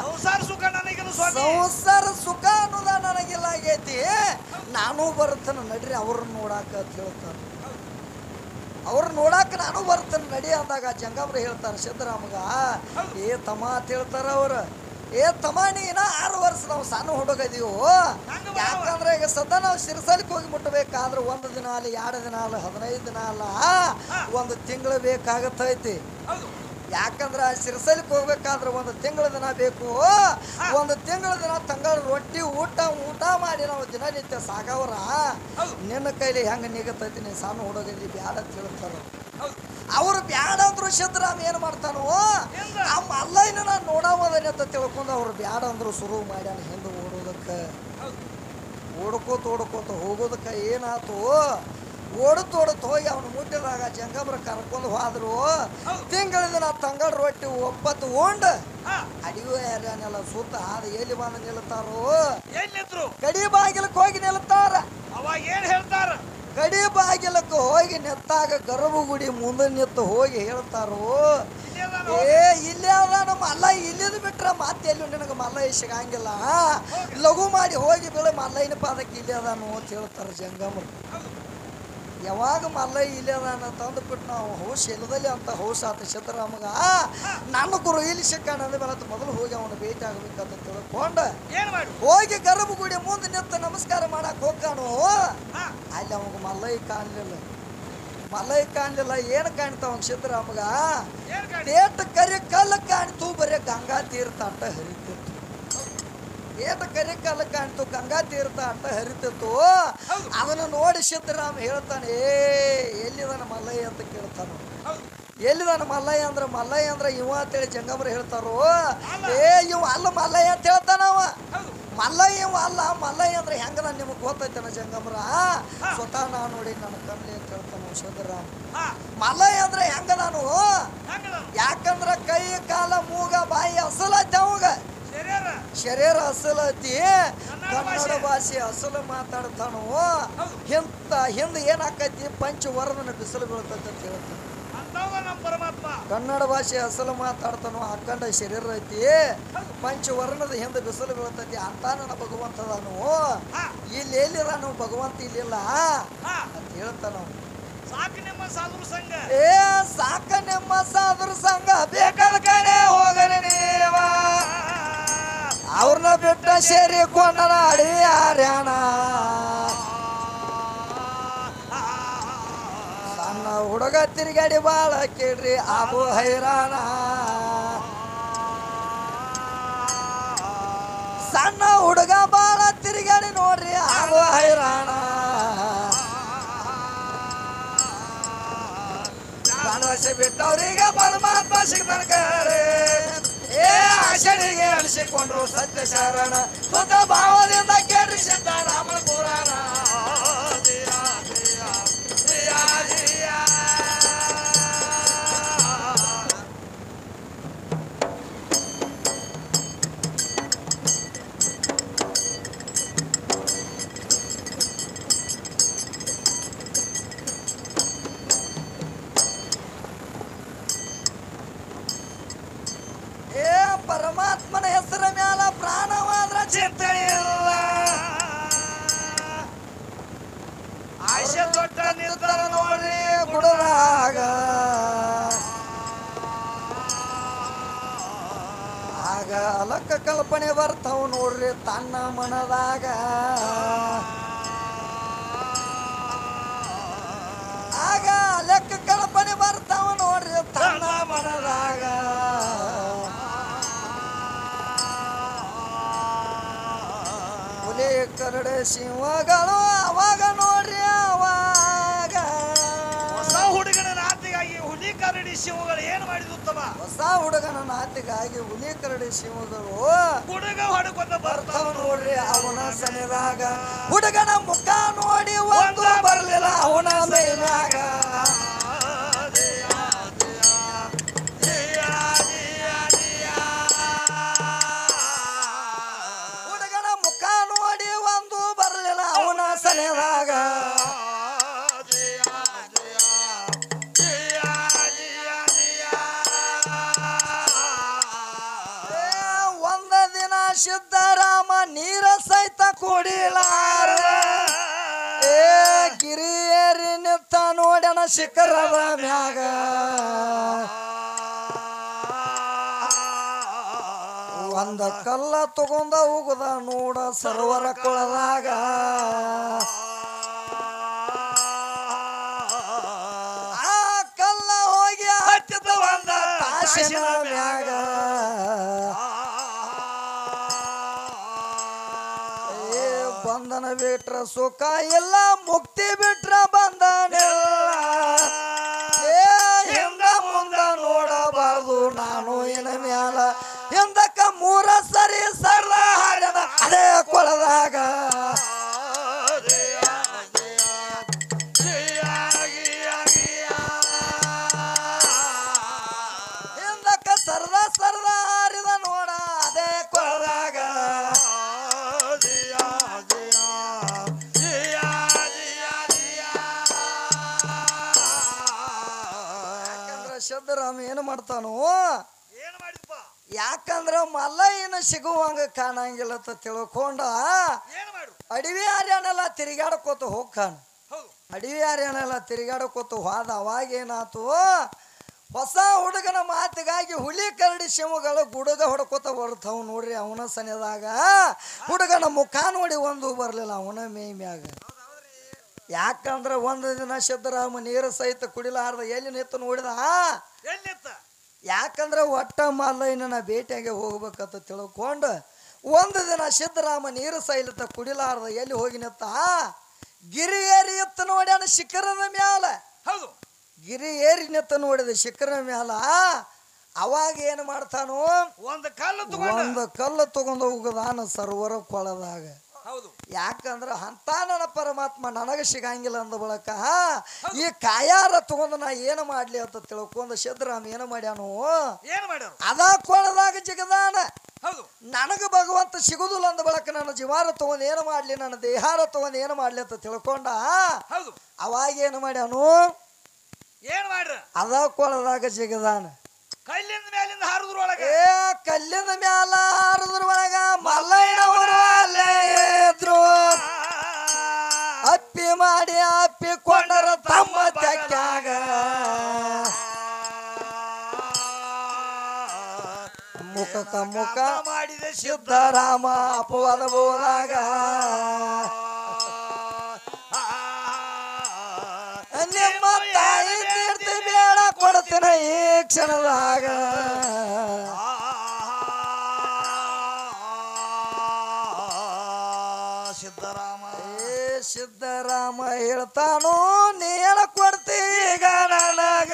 ಸಂಸಾರ ಸುಖ ನನಗಿಲ್ಲ, ಸಂಸಾರ ಸುಖ ಅನ್ನೋದ ನನಗಿಲ್ಲ ಆಗೈತಿ, ನಾನು ಬರ್ತೇನೆ ನಡ್ರಿ ಅವ್ರನ್ನ ನೋಡಾಕ ಅಂತ ಹೇಳ್ತಾನ. ಅವ್ರು ನೋಡಾಕ ನಾನು ಬರ್ತೇನೆ ನಡಿ ಅಂದಾಗ ಜಂಗಮ್ರ ಹೇಳ್ತಾರ ಸಿದ್ದರಾಮಗ ಏ ತಮ್ಮ ಅಂತ ಹೇಳ್ತಾರ ಅವ್ರ ಏ ತಮ್ಮ ನೀನ 6 ವರ್ಷ ನಾವು ಸಣ್ಣ ಹುಡುಗದೀವು ಯಾಕಂದ್ರೆ ಈಗ ಸದಾ ನಾವು ಸಿರಸಲಿಕ್ಕೆ ಹೋಗಿ ಮುಟ್ಟಬೇಕಾದ್ರೆ 1 ದಿನ ಅಲ್ಲ 2 ದಿನ ಅಲ್ಲ 15 ದಿನ ಅಲ್ಲ 1 ತಿಂಗಳು ಬೇಕಾಗತ್ತೈತಿ ಯಾಕಂದ್ರೆ ಸಿರಸಲಿಕ್ಕೆ ಹೋಗ್ಬೇಕಾದ್ರೆ 1 ತಿಂಗಳ ದಿನ ಬೇಕು 1 ತಿಂಗಳ ದಿನ ತಂಗಳ ರೊಟ್ಟಿ ಊಟ ಮಾಡಿ ನಾವು ದಿನನಿತ್ಯ ಸಾಗವ್ರ ನಿನ್ನ ಕೈಲಿ ಹೆಂಗ ನಿಗತೈತಿ ನೀನು ಸಣ್ಣ ಹುಡುಗದಿ ಬ್ಯಾಡ ಅಂತ ಹೇಳ್ತಾರ ಅವ್ರು ಬ್ಯಾಡ ಅಂದ್ರು ಸಿದ್ದರಾಮ ಏನ್ ಮಾಡ್ತಾನೋ ಆ ಮಲ್ಲಯ್ಯನ ನಾನು ನೋಡಾಮದನೆ ಅಂತ ತಿಳ್ಕೊಂಡು ಅವ್ರು ಬ್ಯಾಡ ಅಂದ್ರು ಶುರು ಮಾಡ್ಯಾನ ಹಿಂದೆ ಓಡೋದಕ್ಕೆ ಓಡ್ಕೋತ ಹೋಗೋದಕ್ಕೆ ಏನಾತು ಓಡುತ್ತೋಡುತ್ತ ಹೋಗಿ ಅವನು ಮುಟ್ಟಿದಾಗ ಜಂಗಮ್ರ ಕರ್ಕೊಂಡು ಹೋದ್ರು ತಿಂಗಳ ದಿನ ತಂಗಳ ರೊಟ್ಟಿ ಒಪ್ಪತ್ತು ಉಂಡು ಅಡಿಯೋ ಯಾರ್ಯಾನೆಲ್ಲ ಸುತ್ತ ಅದು ಎಲ್ಲಿ ಬಂದು ನಿಲ್ತಾರೋ ಕಡಿ ಬಾಗಿಲಕ್ಕೆ ಹೋಗಿ ನಿಲ್ತಾರ ಅವಾಗ ಏನ್ ಹೇಳ್ತಾರ ಕಡಿ ಬಾಗಿಲಕ್ಕೆ ಹೋಗಿ ನಿಂತಾಗ ಗರ್ಭಗುಡಿ ಮುಂದೆ ನಿಂತು ಹೋಗಿ ಹೇಳ್ತಾರೋ ಏ ಇಲ್ಲೇ ಅದ ನಮ್ಮ ಮಲ್ಲ ಇಲ್ಲಿದ್ ಬಿಟ್ರ ಮತ್ತೆ ಎಲ್ಲಿ ನಿನಗೆ ಮಲ್ಲಯ್ಯ ಸಿಗಂಗಿಲ್ಲ ಲಘು ಮಾಡಿ ಹೋಗಿ ಬೀಳ ಮಲ್ಲಯ್ಯನ ಪಾದಕ್ಕೆ ಇಲ್ಲೇ ಅದಾನು ಅಂತ ಹೇಳ್ತಾರ ಜಂಗಮ್ರು ಯಾವಾಗ ಮಲ್ಲಯ್ಯ ಇಲ್ಲೇ ಅದಾನ ತಂದು ಬಿಟ್ಟು ನಾವು ಹೌಸ್ ಎಲ್ಲದಲ್ಲಿ ಅಂತ ಹೌಸ್ ಆತ ಸಿದ್ದರಾಮಗ ನನ್ನ ಗುರು ಇಲ್ಲಿ ಸಿಕ್ಕಾಣ ಅಂದ್ಮೇಲೆ ಮೊದಲು ಹೋಗಿ ಅವನು ಭೇಟಿ ಆಗ್ಬೇಕಂತ ತಿಳ್ಕೊಂಡು ಹೋಗಿ ಗರ್ಭಗುಡಿ ಮುಂದೆ ನಿಂತು ನಮಸ್ಕಾರ ಮಾಡಕ್ ಹೋಗ್ತಾನು ಅಲ್ಲಿ ಅವಾಗ ಮಲ್ಲಯ್ಯ ಕಾಣ್ಲಿಲ್ಲ ಏನು ಕಾಣ್ತಾವ ಸಿದ್ದರಾಮಗ ಏಟ್ ಕರಿ ಕಲ್ಲ ಕಾಣ್ತು ಬರೀ ಗಂಗಾ ತೀರ್ಥ ಅಟ್ಟ ಹರಿತಿತ್ತು ಏಟ ಕರಿ ಕಲ್ಲ ಕಾಣ್ತು ಗಂಗಾ ತೀರ್ಥ ಅಟ್ಟ ಹರಿತಿತ್ತು ಅದನ್ನು ನೋಡಿ ಸಿದ್ದರಾಮ ಹೇಳ್ತಾನೆ ಎಲ್ಲಿದಾನ ಮಲ್ಲಯ್ಯ ಅಂತ ಕೇಳ್ತಾನ ಎಲ್ಲಿದಾನ ಮಲ್ಲಯ್ಯ ಅಂದ್ರೆ ಇವ ಅಂತೇಳಿ ಜಂಗಮ್ರ ಹೇಳ್ತಾರೋ ಇವ ಅಲ್ಲ ಮಲ್ಲಯ್ಯ ಅಂತ ಹೇಳ್ತಾನವ ಮಲ್ಲಯ್ಯ ಅಲ್ಲ ಮಲ್ಲಯ್ಯ ಅಂದ್ರೆ ಹೆಂಗ ನಿಮಗೆ ಗೊತ್ತೈತನ ಜಂಗಮ್ರ ಸ್ವತಃ ನಾ ನೋಡಿ ನನ್ನ ಕಣ್ಲಿ ಅಂತ ಹೇಳ್ತಾನ ಸಿದ್ದರಾಮ ಮಲ್ಲಯ್ಯ ಅಂದ್ರೆ ಹೆಂಗ ನಾನು ಯಾಕಂದ್ರ ಕೈ ಕಾಲ ಮೂಗ ಬಾಯಿ ಅಸಲೈತಿ ಅವಾಗ ಶರೀರ ಅಸಲೈತಿ ಕನ್ನಡ ಭಾಷೆ ಅಸಲು ಮಾತಾಡ್ತಾನು ಹಿಂದ ಏನಾಕೈತಿ ಪಂಚವರ್ಣನ ಬಿಸಿಲು ಬೀಳ್ತೈತಿ ಅಂತ ಹೇಳ್ತಾನೆ ಕನ್ನಡ ಭಾಷೆ ಅಸಲು ಮಾತಾಡ್ತಾನು ಅಕ್ಕಂಡ ಶರೀರ ಐತಿ ಪಂಚವರ್ಣದ ಹಿಂದೆ ಬಿಸಿಲು ಬೀಳ್ತೈತಿ ಅಂತ ನನ್ನ ಭಗವಂತದಾನು ಇಲ್ಲಿ ಎಲ್ಲಿದಾನು ಭಗವಂತ ಇಲ್ಲಿಲ್ಲ ಅಂತ ಹೇಳ್ತಾನ ಸಾಕು ನಿಮ್ಮ ಸಾಧುರ ಸಂಘ ಸಾಕ ನಿಮ್ಮ ಸಾಧುರ ಸಂಘ ಬೇಕಾದ ಕಡೆ ಹೋಗನೆ ನೀವ ಅವ್ರನ್ನ ಬಿಟ್ಟ ಸೇರಿಕೊಂಡನ ಅಡಿಯಾರ್ಯಾಣ ಸಣ್ಣ ಹುಡುಗ ತಿರುಗಾಡಿ ಬಾಳ ಕೇಳ್ರಿ ಆಗು ಹೈರಾಣ ಸಣ್ಣ ಹುಡುಗ ಬಾಳ ತಿರುಗಾಡಿ ನೋಡ್ರಿ ಆಗು ಹೈರಾಣ ಬಿಟ್ಟವ್ರೀಗ ಪರಮಾತ್ಮ ಸಿಗ್ತಾನೆ ಆಷಣಿಗೆ ಅಳಿಸಿಕೊಂಡ್ರು ಸತ್ಯ ಶರಣ ಸ್ವತ ಭಾವದಿಂದ ಕೇಳಿ ಸಿದ್ದರಾಮನ ಪುರಾಣ ಪರಮಾತ್ಮನ ಹೆಸರ ಮ್ಯಾಲ ಪ್ರಾಣವಾದ್ರ ಚಿಂತನೆ ಇಲ್ಲ ಆಶೆ ದೊಡ್ಡ ನಿರ್ಧಾರ ನೋಡ್ರಿ ಗುಡದಾಗ ಆಗ ಅಲಕ್ಕ ಕಲ್ಪನೆ ಬರ್ತಾವ ನೋಡ್ರಿ ತನ್ನ ಮನದಾಗ ಆಗ ಅಲಕ್ಕ ಕಲ್ಪನೆ ಬರ್ತಾವ ನೋಡ್ರಿ ತನ್ನ ಮನದಾಗ ಕರಡ ಸಿಂಹಗಳು ಅವಾಗ ನೋಡ್ರಿ ಅವಾಗ ಹೊಸ ಹುಡುಗನ ನಾತಿಗಾಗಿ ಹುಲಿ ಕರಡಿ ಸಿಂಹಗಳು ಏನು ಮಾಡಿದ್ವು ತಮ್ಮ ಹೊಸ ಹುಡುಗನ ನಾತಿಗಾಗಿ ಹುಲಿ ಕರಡಿ ಸಿಂಹಗಳು ಹುಡುಗ ಹೊಡ್ಕೊಂಡ ಬರ್ತಾವ ನೋಡ್ರಿ ಅವನ ಸನಿದಾಗ ಹುಡುಗನ ಮುಖ ನೋಡಿ ಒಂದು ಬರ್ಲಿಲ್ಲ ಅವನ ಮೇಲಾಗ ಸನಿದಾಗ ಒಂದ ದಿನ ಸಿದ್ದರಾಮ ನೀರ ಸಹಿತ ಕುಡಿಲಾರ ಗಿರಿಯೇರಿ ನಿತ್ತ ನೋಡ್ಯಾನ ಶಿಖರದ ಮ್ಯಾಗ ಒಂದ ಕಲ್ಲ ತಗೊಂಡ ಹೋಗುದ ನೋಡ ಸರೋವರ ಕೊಳದಾಗ ಆ ಕಲ್ಲ ಹೋಗಿ ಹತ್ತಿದ ಒಂದ ತಾಸಿನ ಮ್ಯಾಗ ಬಂಧನ ಬಿಟ್ರ ಸುಖ ಎಲ್ಲ ಮುಕ್ತಿ ಬಿಟ್ರ ಬಂಧನಿಲ್ಲ ಹಿಂದ ಮುಂದ ನೋಡಬಾರ್ದು ನಾನು ಇನ ಮ್ಯಾಲ ಹಿಂದಕ್ಕ ಮೂರ ಸರಿ ಸರ್ಲ ಹಾಡದ ಅದೇ ಕೊಳದಾಗ ಹಿಂದಕ್ಕ ಸರ್ದ ಸರ್ದ ಹಾರಿದ ನೋಡ ಅದೇ ಕೊಳದಾಗ ಸಿದ್ದರಾಮ ಏನು ಮಾಡ್ತಾನು ಯಾಕಂದ್ರ ಮಲ್ಲಯ್ಯನ ಸಿಗುವಂಗ ಕಾಣಂಗಿಲ್ಲ ಅಂತ ತಿಳ್ಕೊಂಡ ಅಡವಿ ಹರ್ಯಾಣೆಲ್ಲ ತಿರುಗಾಡ್ಕೋತ ಹೋಗ್ಕಾನ ಅಡವಿ ಹರ್ಯಾಣೆಲ್ಲ ತಿರುಗಾಡ್ಕೋತ ಹೋದ ಅವಾಗ ಏನಾತು ಹೊಸ ಹುಡುಗನ ಮಾತಿಗಾಗಿ ಹುಲಿ ಕರಡಿ ಶಿವಗಳು ಗುಡುಗ ಹೊಡ್ಕೋತ ಬರ್ತಾವ್ ನೋಡ್ರಿ ಅವನ ಸನಿದಾಗ ಹುಡುಗನ ಮುಖ ನೋಡಿ ಒಂದು ಬರ್ಲಿಲ್ಲ ಅವನ ಮೇ ಮ್ಯಾಗ ಯಾಕಂದ್ರ ಒಂದು ದಿನ ಸಿದ್ದರಾಮ ನೀರು ಸಹಿತ ಕುಡಿಲಾರ್ದ ಎಲ್ಲಿ ನಿಂತು ನೋಡಿದ ಯಾಕಂದ್ರ ಒಟ್ಟ ಮಲ್ಲಯ್ಯನ ಭೇಟಿಯಾಗೆ ಹೋಗ್ಬೇಕಂತ ತಿಳ್ಕೊಂಡು ಒಂದು ದಿನ ಸಿದ್ದರಾಮ ನೀರು ಸಹಿತ ಕುಡಿಲಾರ್ದ ಎಲ್ಲಿ ಹೋಗಿ ನಿಂತ ಗಿರಿ ಏರಿ ಇತ್ತು ನೋಡ್ಯಾನ ಶಿಖರದ ಮ್ಯಾಲ ಗಿರಿ ಏರಿ ನಿಂತ ನೋಡಿದ ಶಿಖರ ಮ್ಯಾಲ ಅವಾಗ ಏನು ಮಾಡ್ತಾನು ಒಂದು ಕಲ್ಲು ತಗೊಂಡು ಹೋಗದಾನ ಸರೋವರ ಕೊಳದಾಗ ಯಾಕಂದ್ರ ಅಂತ ನನ್ನ ಪರಮಾತ್ಮ ನನಗ ಸಿಗಂಗಿಲ್ಲ ಅಂದ ಬಳಕ ಈ ಕಾಯಾರ ತಗೊಂಡು ನಾ ಏನು ಮಾಡ್ಲಿ ಅಂತ ತಿಳ್ಕೊಂಡು ಸಿದ್ದರಾಮ ಏನು ಮಾಡ್ಯಾನು ಅದ ಕೊಳದಾಗ ಜಿಗದಾನ ನನಗ ಭಗವಂತ ಸಿಗುದಿಲ್ಲ ಅಂದ ಬಳಕ ನನ್ನ ಜೀವಾರ ತಗೊಂಡು ಏನು ಮಾಡ್ಲಿ ನನ್ನ ದೇಹಾರ ತಗೊಂಡು ಏನು ಮಾಡ್ಲಿ ಅಂತ ತಿಳ್ಕೊಂಡ ಅವಾಗ ಏನು ಮಾಡ್ಯಾನು ಅದ ಕೊಳದಾಗ ಜಿಗದಾನ ಕಲ್ಲಿಂದ ಮ್ಯಾಲಿಂದ ಹಾರುದ್ರೊಳಗ ಕಲ್ಲಿಂದ ಮ್ಯಾಲ ಹಾರುದ್ರೊಳಗ ಮಲ್ಲಯ್ಯನವರು ಅಲ್ಲೇ ಇದ್ರು ಅಪ್ಪಿ ಮಾಡಿ ಅಪ್ಪಿಕೊಂಡರ ತಮ್ಮ ತೆಕ್ಕಾಗ ಮುಖಕ ಮುಖ ಮಾಡಿದ ಸಿದ್ದರಾಮ ಅಪವಾದ ಬೋದಾಗ ನಿಮ್ಮ ತಾಯಿ ತೀರ್ತಿ ಬೇಡ ಕೊಡ್ತೀನ ಈ ಕ್ಷಣದಾಗ ಸಿದ್ದರಾಮ ಹೇಳ್ತಾನು ನೀನ ಕೊಡ್ತೀಗ ನನಗ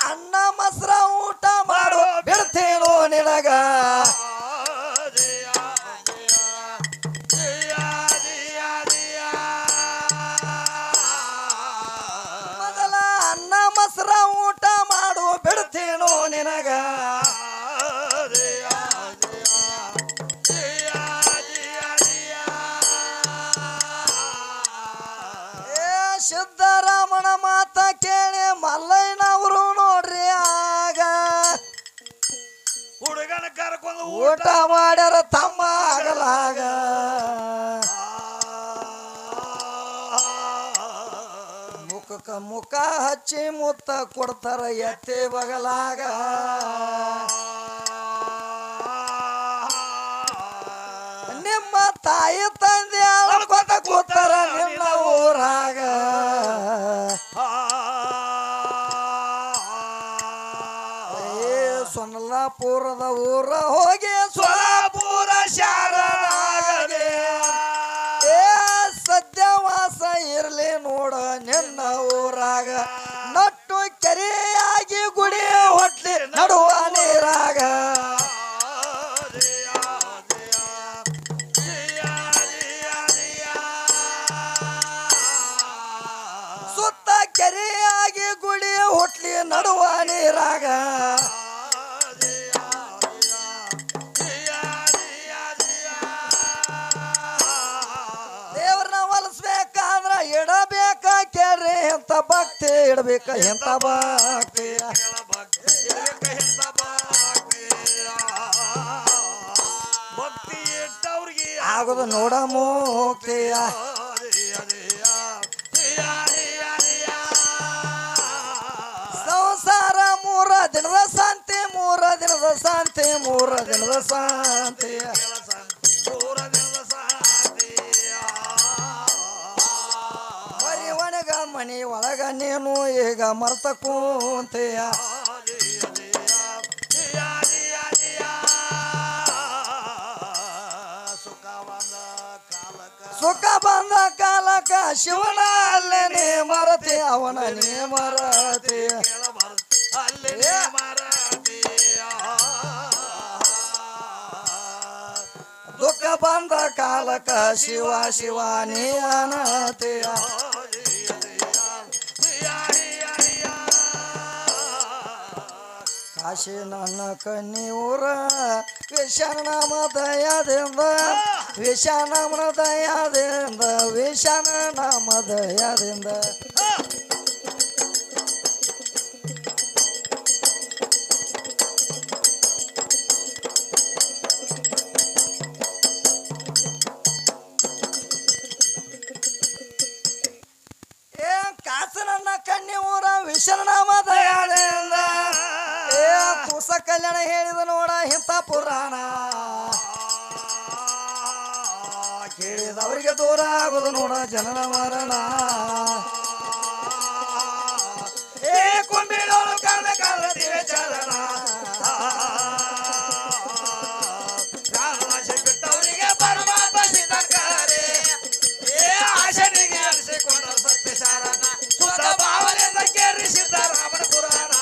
ಅನ್ನ ಮೊಸರ ಊಟ ಮಾಡು ಬಿಡ್ತೀನೋ ನಿನಗ ಮೊದಲ ಅನ್ನ ಮೊಸರ ಊಟ ಮಾಡು ಬಿಡ್ತೀನೋ ನಿನಗ ಸಿದ್ದರಾಮನ ಮಾತ ಕೇಳಿ ಮಲ್ಲಯ್ಯನವರು ನೋಡ್ರಿ ಆಗ ಹುಡುಗನ ಕರ್ಕೊಂಡು ಊಟ ಮಾಡ್ಯಾರ ತಮ್ಮ ಆಗಲಾಗ ಮುಖಕ್ಕ ಮುಖ ಹಚ್ಚಿ ಮುತ್ತ ಕೊಡ್ತಾರ ಎತ್ತೆ ಬಗಲಾಗ ನಿಮ್ಮ ತಾಯಿ ತಂದೆ ಅಳ್ಕೊತ ಕೂತಾರ ನಿನ್ನ ಊರಾಗ ಸೊನ್ನಲಾಪುರದ ಊರ ಹೋಗಿ ಸೊಲ್ಲಾಪುರ ಶಾರದಾಗದೆ ಸದ್ಯವಾಸ ಇರ್ಲಿ ನೋಡ ನಿನ್ನ ಊರಾಗ ನಟ್ಟು ಕೆರೆಯಾಗಿ ಗುಡಿ ಹೊಟ್ಲಿ ನಡುವ ನೀರಾಗ ಸುತ್ತ ಕೆರೆಯಾಗಿ ಗುಡಿ ಹೊಟ್ಲಿ ನಡುವ ನೀರಾಗ ದೇವ್ರನ್ನ ಹೊಲಸ್ಬೇಕಾದ್ರ ಇಡಬೇಕ ಕೇಳ್ರಿ ಎಂತ ಭಕ್ತಿ ಇಡಬೇಕ ಎಂತ ಭಕ್ತಿ ಭಕ್ತಿ ಇಟ್ಟವ್ರಿಗೆ ಆಗೋದು ನೋಡ ಮುಕ್ತಿಯ ದಿನದ ಶಾಂತಿ 3 ದಿನದ ಶಾಂತಿ ಮರಿವಣಗ ಮನಿ ಒಳಗ ನೀನು ಈಗ ಮರ್ತ ಕೂಂತೆಯ ಸುಖ ಬಂದ ಕಾಲಕ ಶಿವನ ಅಲ್ಲೇ ನೀ ಮರತಿ ಅವನ ನೀ ಮರತಿ ದುಃಖ ಬಂದ ಕಾಲಕ ಶಿವ ಶಿವ ನೀ ಅನತಿಯ ಕಾಶಿ ನನ್ನ ಕನ್ನಿಯೂರ ವಿಷಾನ ದಯದಿಂದ ವಿಷಾನ ದಯದಿಂದ ವಿಷಾನ ನಾಮ ದಯದಿಂದ ಕಾಸು ನನ್ನ ಕನ್ನಿಯೂರ ವಿಷಾನ ನಾಮ ದಯದಿಂದ ಕೂಸ ಕಲ್ಯಾಣ ಹೇಳಿದ ನೋಡ ಇಂಥ ಪುರಾಣ ಕೇಳಿದವರಿಗೆ ದೂರ ಆಗುದು ನೋಡ ಜನನ ಮರಣ ಕುಂಬಿಡೋರು ಕಾಲ ಕಾಲದಿವೆ ಚರಣ ಬಿಟ್ಟವರಿಗೆ ಪರಮಾತ್ಮ ಸಿದ್ಧಕಾರೆ ಆಶನಿಗೆ ಅನಿಸಿಕೊಂಡ ಸತ್ಯ ಶಾರಣ ಸುತ ಭಾವನೆಯಿಂದ ಕೇರಿಸಿದ್ದ ರಾಮನ ಪುರಾಣ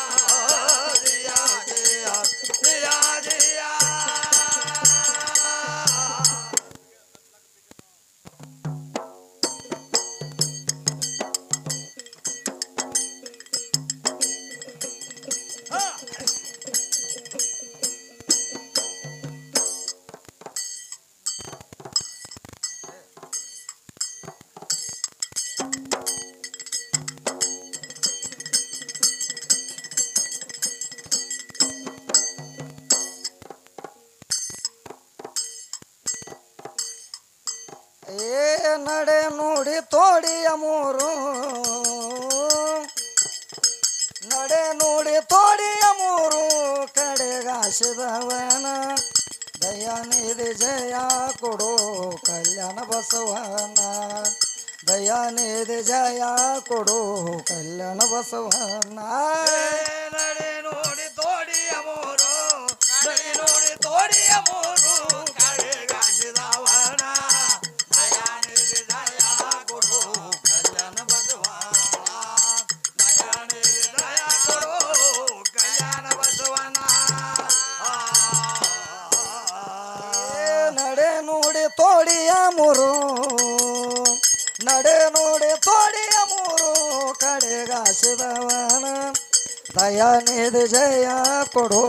ನಡೆ ನೋಡಿ ತೋಡಿಯ ಮೂರು ನಡೆ ನೋಡಿ ತೋಡಿಯ ಮೂರು ಕಡೆಗಾಸಿದವನ ದಯಾನಿಧಿ ಜಯ ಕೊಡು ಕಲ್ಯಾಣ ಬಸವನ ದಯಾನಿಧಿ ಜಯ ಕೊಡು ಕಲ್ಯಾಣ ಬಸವನ ನಡೆ ನೋಡಿ ತೋಡಿಯ ಮೂರು ನಡೆ ನೋಡಿ ತೋಡಿಯ ಮೂರು ಕಡೆಗಾಸಿದವನ ತೋಡಿಯ ಮೂರು ನಡೆ ನೋಡಿ ತೋಡಿಯ ಮೂರು ಕಡೆಗಾಸಿದವನ ದಯಾನಿಧಿ ಜಯ ಕೊಡು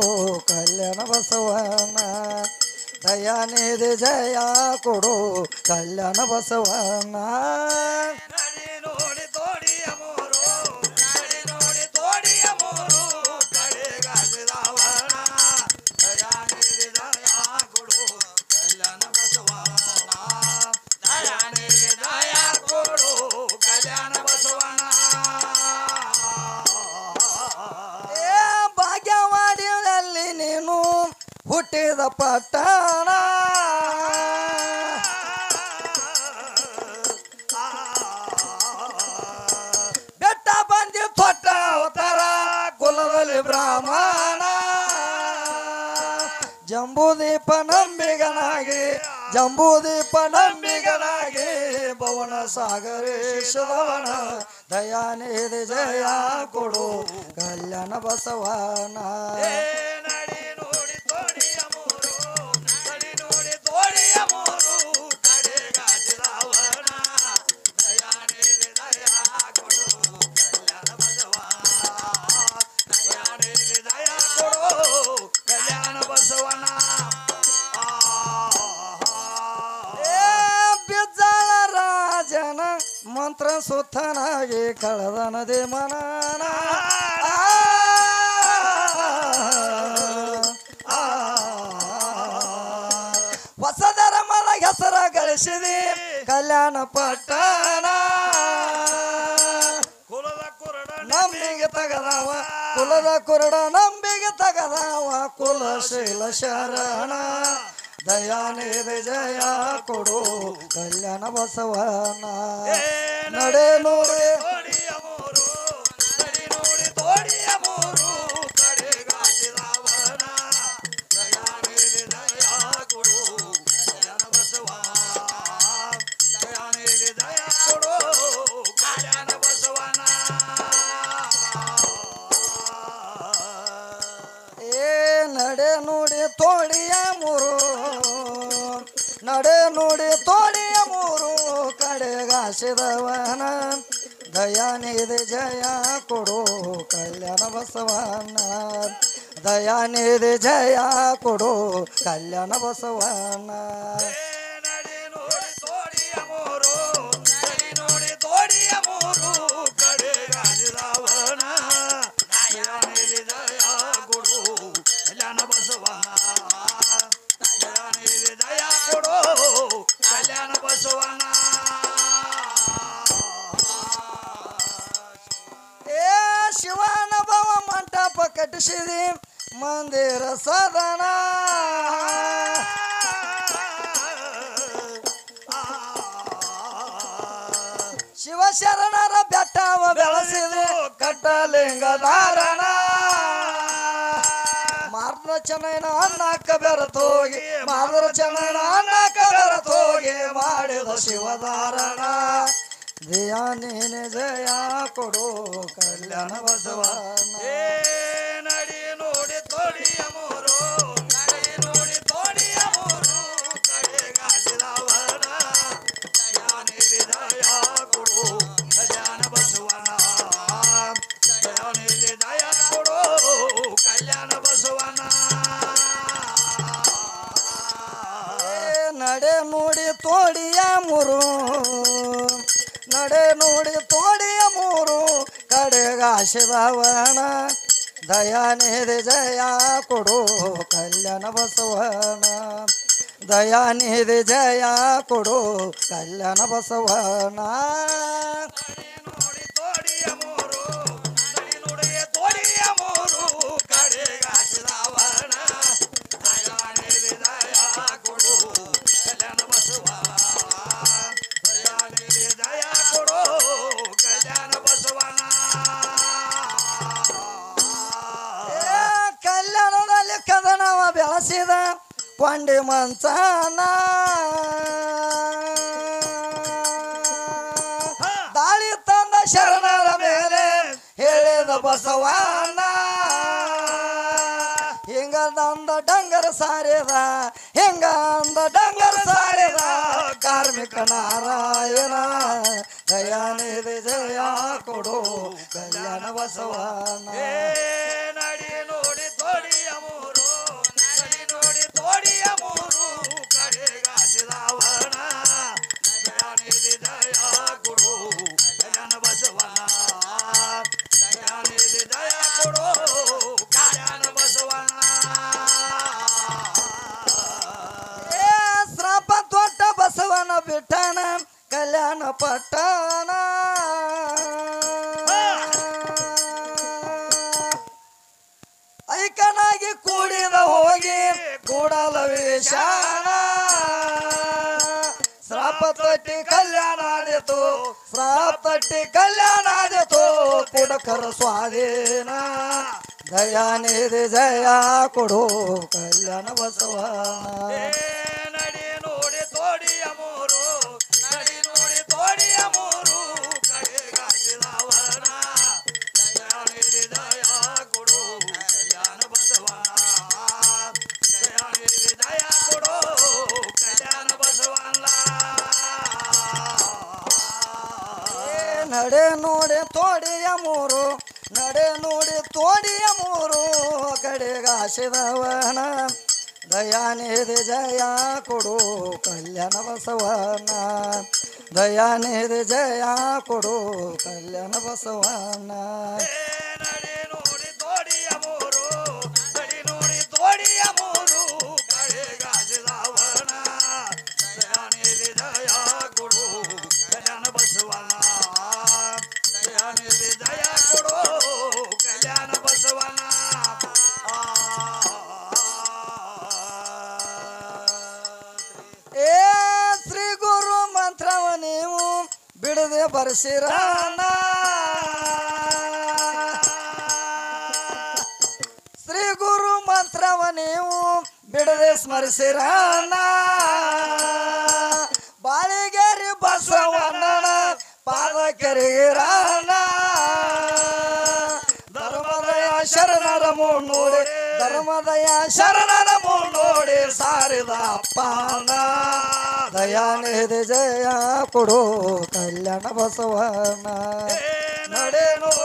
ಕಲ್ಯಾಣ ಬಸವನ ದಯಾನಿಧಿ ಜಯ ಕೊಡು ಕಲ್ಯಾಣ ಬಸವನ ನಡೆ ನೋಡಿ ತೋಡಿಯ ಮೂರು ನಡೆ ನೋಡಿ ತೋಡಿಯ ಮೂರು ಕಡೆಗಾಸಿದವನ ದಯಾನಿಧಿ ಜಯ ಕೊಡು ಕಲ್ಯಾಣ ಕಲ್ಯಾಣ ಬಸವನ ಭಾಗ್ಯವಾಡಿಯಲ್ಲಿ ನೀನು ಹುಟ್ಟಿದ ಪಟ್ಟಣ ಬೆಟ್ಟ ಬಂದಿ ತೊಟ್ಟ ಅವತಾರ ಕುಲದಲ್ಲಿ ಬ್ರಾಹ್ಮಣ ಜಂಬೂದೀಪ ನಂಬಿಗನಾಗಿ ಜಂಬೂದೀಪ ನಂಬಿಗನಾಗಿ ಭವನ ಸಾಗರೇಶವನ ದಯಾನಿಧಿ ಜಯ ಕೊಡು ಕಲ್ಯಾಣ ಬಸವನ ನಡಿ ನೋಡಿ ತೋಡಿಯ ಮೂರು ನಡಿ ನೋಡಿ ತೋಡಿಯ ಮೂರು ಕಡೆಗಾಸಿದವನ ದಯಾನಿಧಿ ಜಯ ಕೊಡು ಕಲ್ಯಾಣ ಬಸವನ ದಯಾನಿಧಿ ಜಯ ಕೊಡು ಕಲ್ಯಾಣ ಬಸವನ ಮಂತ್ರ ಸುತ್ತನಾಗಿ ಕಳೆದ ನದಿ ಮನನ ಹೊಸ ಧರ್ಮದ ಹೆಸರ ಗಳಿಸಿದಿ ಕಲ್ಯಾಣ ಪಟ್ಟಣ ಕುಲದ ಕುರುಡ ನಂಬಿಗೆ ತಗದವ ಕುಲದ ಕುರುಡ ನಂಬಿಗೆ ತಗದವ ಕುಲಶೀಲ ಶರಣ ದಯಾನಿಧಿ ಜಯ ಕೊಡು ಕಲ್ಯಾಣ ಬಸವನ ನಡೆ ನೋಡಿ ತೋಡಿಯ ಮೂರು ನಡಿ ನೋಡಿ ತೋಡಿಯ ಮೂರು ಕಡೆಗಾಸಿದವನ ದಯಾನಿಧಿ ದಯ ಕೊಡು ಕಲ್ಯಾಣ ಬಸವ ದಯಾನಿಧಿ ದಯ ಕೊಡು ಕಲ್ಯಾಣ ಬಸವನ ಏ ನಡೆ ನೋಡಿ ತೋಡಿಯ ಮೂರು ನಡೆ ನೋಡಿ ತೋಡಿಯ ಮೂರು ಕಡೆಗಾಸಿದವನ ದಯಾನಿಧಿ ಜಯ ಕೊಡು ಕಲ್ಯಾಣ ಬಸವನ ದಯಾನಿಧಿ ಜಯ ಕೊಡು ಕಲ್ಯಾಣ ಬಸವನ ನಡಿ ನೋಡಿ ತೋಡಿಯ ಮೂರು ನಡಿ ನೋಡಿ ತೋಡಿಯ ಮೂರು ಕಡೆಗಾಸಿದವನ ದಯಾನಿಧಿ ದಯ ಕೊಡು ಕಲ್ಯಾಣ ಬಸವ ದಯಾನಿಧಿ ದಯ ಕೊಡು ಕಲ್ಯಾಣ ಬಸವನ ಏ ಶಿವನ ಭವ ಮಂಟಪ ಕಟ್ಟಿಸಿದಿ ಮಂದಿರ ಸದನ ಶಿವಶರಣರ ಬೆಟ್ಟವ ಬೆಳೆಸಿದೆ ಕಟ್ಟಲಿಂಗ ಧಾರಣ ಮಾರ್ನ ಚೆನ್ನೈನ ಅನ್ನಕ್ಕ ಬೆರತೋಗಿ ಮಾದರ ಚೆನ್ನೈನ ಅನ್ನಕ್ಕ ಬೆರತೋಗಿ ಮಾಡಿದ ಶಿವಧಾರಣ ದಯಾನಿಧಿ ಜಯ ಕೊಡು ಕಲ್ಯಾಣ ಬಸವನ ಏ ನಡಿ ನೋಡಿ ತೋಡಿಯ ಮೂರು ನಡಿ ನೋಡಿ ತೋಡಿಯ ಮೂರು ಕಡೆಗಾಸಿದವನ ದಯಾನಿಧಿ ದಯ ಕೊಡು ಕಲ್ಯಾಣ ಬಸವನ ದಯಾನಿಧಿ ದಯ ಕೊಡು ಕಲ್ಯಾಣ ಬಸವನ ನಡೆ ನೋಡಿ ತೋಡಿಯ ಮೂರು ನಡೆ ನೋಡಿ ತೋಡಿಯ ಮೂರು ಕಡೆಗಾಸಿದವನ ದಯಾನಿಧಿ ಜಯ ಕೊಡು ಕಲ್ಯಾಣ ಬಸವನ ದಯಾನಿಧಿ ಜಯ ಕೊಡು ಕಲ್ಯಾಣ ಬಸವನ ನೋಡಿ ತೋಡಿಯ ಮೂರು ನಡಿ ನೋಡಿ ತೋಡಿಯ ಮೂರು ಕಡೆಗಾಸಿದವನ ದಯಾನಿಧಿ ದಯ ಕೊಡು ಕಲ್ಯಾಣ ಬಸವ ದಯಾನಿಧಿ ದಯ ಕೊಡು ಕಲ್ಯಾಣ ಬಸವನ ಏ ಕಲ್ಯಾಣದಲ್ಲಿ ಕದನವ ಬೆಳೆಸಿದ ಕೊಂಡಿ ಮಂಚನ ದಾಳಿ ತಂದ ಶರಣರ ಮೇಲೆ ಹೇಳಿದ ಬಸವನ ಹಿಂಗ ಅಂದ ಡಂಗರ ಸಾರಿದ ಹಿಂಗ ಅಂದ ಡಂಗರ ಸಾರಿದ ಕಾರ್ಮಿಕ ನಾರಾಯಣ ದಯಾನಿಧಿ ಜಯ ಕೊಡು ಕಲ್ಯಾಣ ಬಸವನ ಏ ನಡಿ ನೋಡಿ ತೋಡಿಯ ಮೂರು ನಡಿ ನೋಡಿ ತೋಡಿಯ ಮೂರು ಕಡೆಗಾಸಿದವನ ದಯಾನಿಧಿ ದಯ ಕೊಡು ಕಲ್ಯಾಣ ಬಸವನ ದಯಾನಿಧಿ ದಯ ಕೊಡು ಕಲ್ಯಾಣ ಬಸವನ ಏ ಶ್ರಾಪ ದೊಡ್ಡ ಬಸವನ ಬಿಟ್ಟನ ಕಲ್ಯಾಣ ಪಟ್ಟಣ ಐಕನಾಗಿ ಕೂಡಿದ ಹೋಗಿ ಕೂಡಲ ವೇಷಾಣ ಶ್ರಾಪ ತಟ್ಟಿ ಕಲ್ಯಾಣ ಆದಿತು ಶ್ರಾಪ ತಟ್ಟಿ ಕಲ್ಯಾಣ ಆದಿತು ಕುಡಕರ ಸ್ವಾಧೀನ ದಯಾನಿಧಿ ಜಯ ಕೊಡು ಕಲ್ಯಾಣ ಬಸವನ ಏ ನಡಿ ನೋಡಿ ತೋಡಿಯ ಮೂರು ನಡಿ ನೋಡಿ ತೋಡಿಯ ಮೂರು ಕಡೆಗಾಸಿದವನ ದಯಾನಿಧಿ ದಯ ಕೊಡು ಕಲ್ಯಾಣ ಬಸವನ ದಯಾನಿಧಿ ದಯ ಕೊಡು ಕಲ್ಯಾಣ ಬಸವನ ಏ ನಡೆ ನೋಡಿ ತೋಡಿಯ ಮೂರು ನಡೆ ನೋಡಿ ತೋಡಿಯ ಮೂರು ಕಡೆಗಾಸಿದವನ ದಯಾನಿಧಿ ಜಯ ಕೊಡು ಕಲ್ಯಾಣ ಬಸವನ ದಯಾನಿಧಿ ಜಯ ಕೊಡು ಕಲ್ಯಾಣ ಬಸವನ ನಡಿ ನೋಡಿ ತೋಡಿಯ ಮೂರು ನಡಿ ನೋಡಿ ತೋಡಿಯ ಮೂರು ಕಡೆಗಾಸಿದವನ ದಯಾನಿಧಿ ದಯ ಕೊಡು ಕಲ್ಯಾಣ ಬಸವನ ದಯಾನಿಧಿ ದಯ ಕೊಡು ಕಲ್ಯಾಣ ಬಸವನ ಬಿಡದೆ ಬರ್ಸಿರಾನ ಶ್ರೀ ಗುರು ಮಂತ್ರವ ನೀವು ಬಿಡದೆ ಸ್ಮರಿಸಿರಾನ ಬಾಳಿಗೇರಿ ಬಸವಣ್ಣನ ಪಾದ ಕೆರೆಗಿರಾನ ಧರ್ಮದಯ ಶರಣರ ಮುನ್ನೋಡಿ ಧರ್ಮದಯ ಶರಣರ ಮುನ್ನೋಡಿ ಸಾರಿದ ಅಪ್ಪನ ದಯಾನಿಧಿ ಜಯ ಕೊಡು ಕಲ್ಯಾಣ ಬಸವಣ್ಣ ನಡೆ ನೋಡಿ